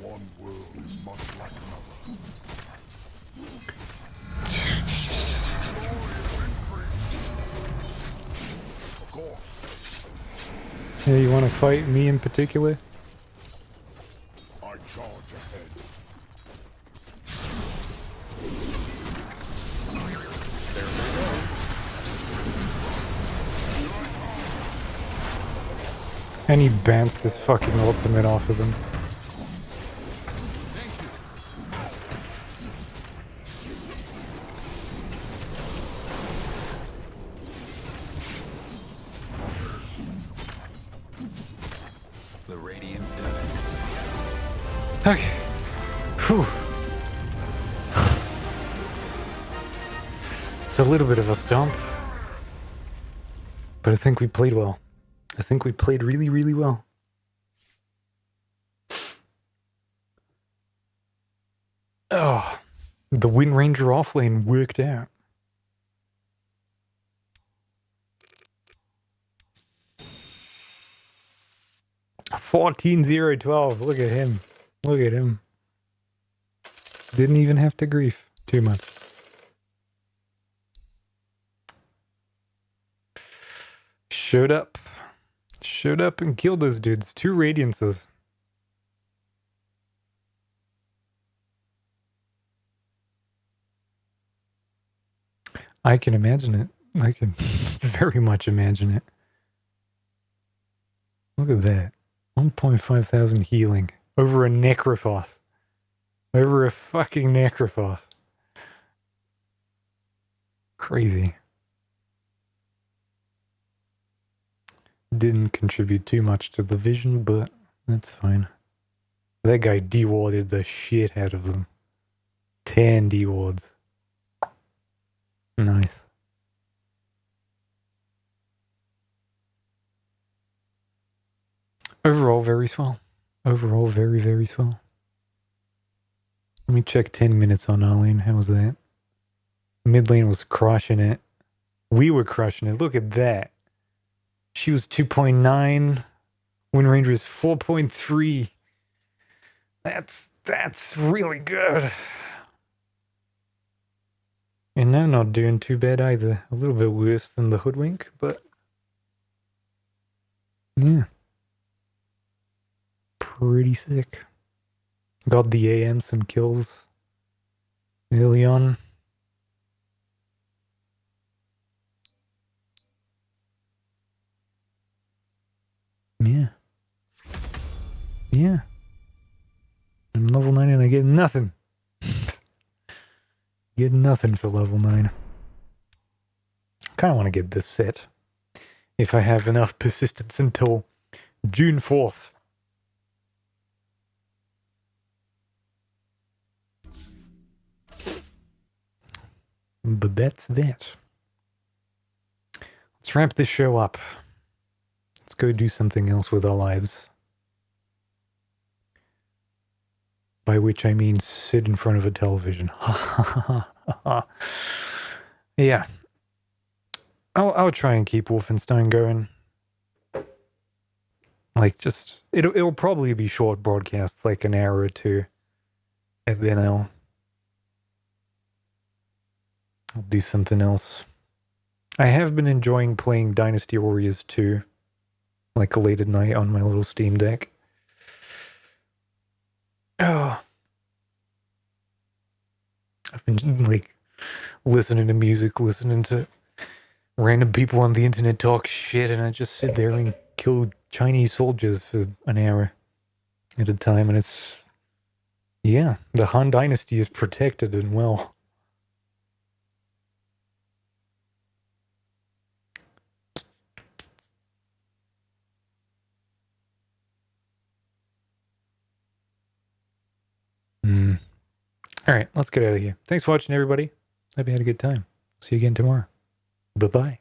One world is much like another. Of course. Hey, you want to fight me in particular? I charge ahead. There they go. And he bounced his fucking ultimate off of him. The Radiant done it. Okay. Whew. It's a little bit of a stomp. But I think we played well. I think we played really, really well. Oh, the Wind Ranger offlane worked out. 14012. Look at him. Look at him. Didn't even have to grief too much. Showed up. Showed up and killed those dudes. 2 radiances. I can imagine it. I can very much imagine it. Look at that. 1.5 thousand healing. Over a necrophos. Over a fucking necrophos. Crazy. Didn't contribute too much to the vision, but that's fine. That guy dewarded the shit out of them. 10 dewards. Nice. Overall, very swell. Overall, very, very swell. Let me check 10 minutes on our lane. How was that? Mid lane was crushing it. We were crushing it. Look at that. She was 2.9. Win range was 4.3. That's really good. And I'm not doing too bad either. A little bit worse than the hoodwink, but yeah. Pretty sick. Got the AM some kills early on. Yeah. Yeah. I'm level 9 and I get nothing. Get nothing for level 9. Kind of want to get this set. If I have enough persistence until June 4th. But that's that. Let's wrap this show up. Let's go do something else with our lives. By which I mean sit in front of a television. Yeah. I'll try and keep Wolfenstein going. Like just it'll probably be short broadcasts, like an hour or two. And then I'll do something else. I have been enjoying playing Dynasty Warriors 2, like late at night on my little Steam Deck. Oh. I've been like listening to music, listening to random people on the internet talk shit, and I just sit there and kill Chinese soldiers for an hour at a time, and it's, yeah, the Han Dynasty is protected and well. All right, let's get out of here. Thanks for watching, everybody. Hope you had a good time. See you again tomorrow. Bye-bye.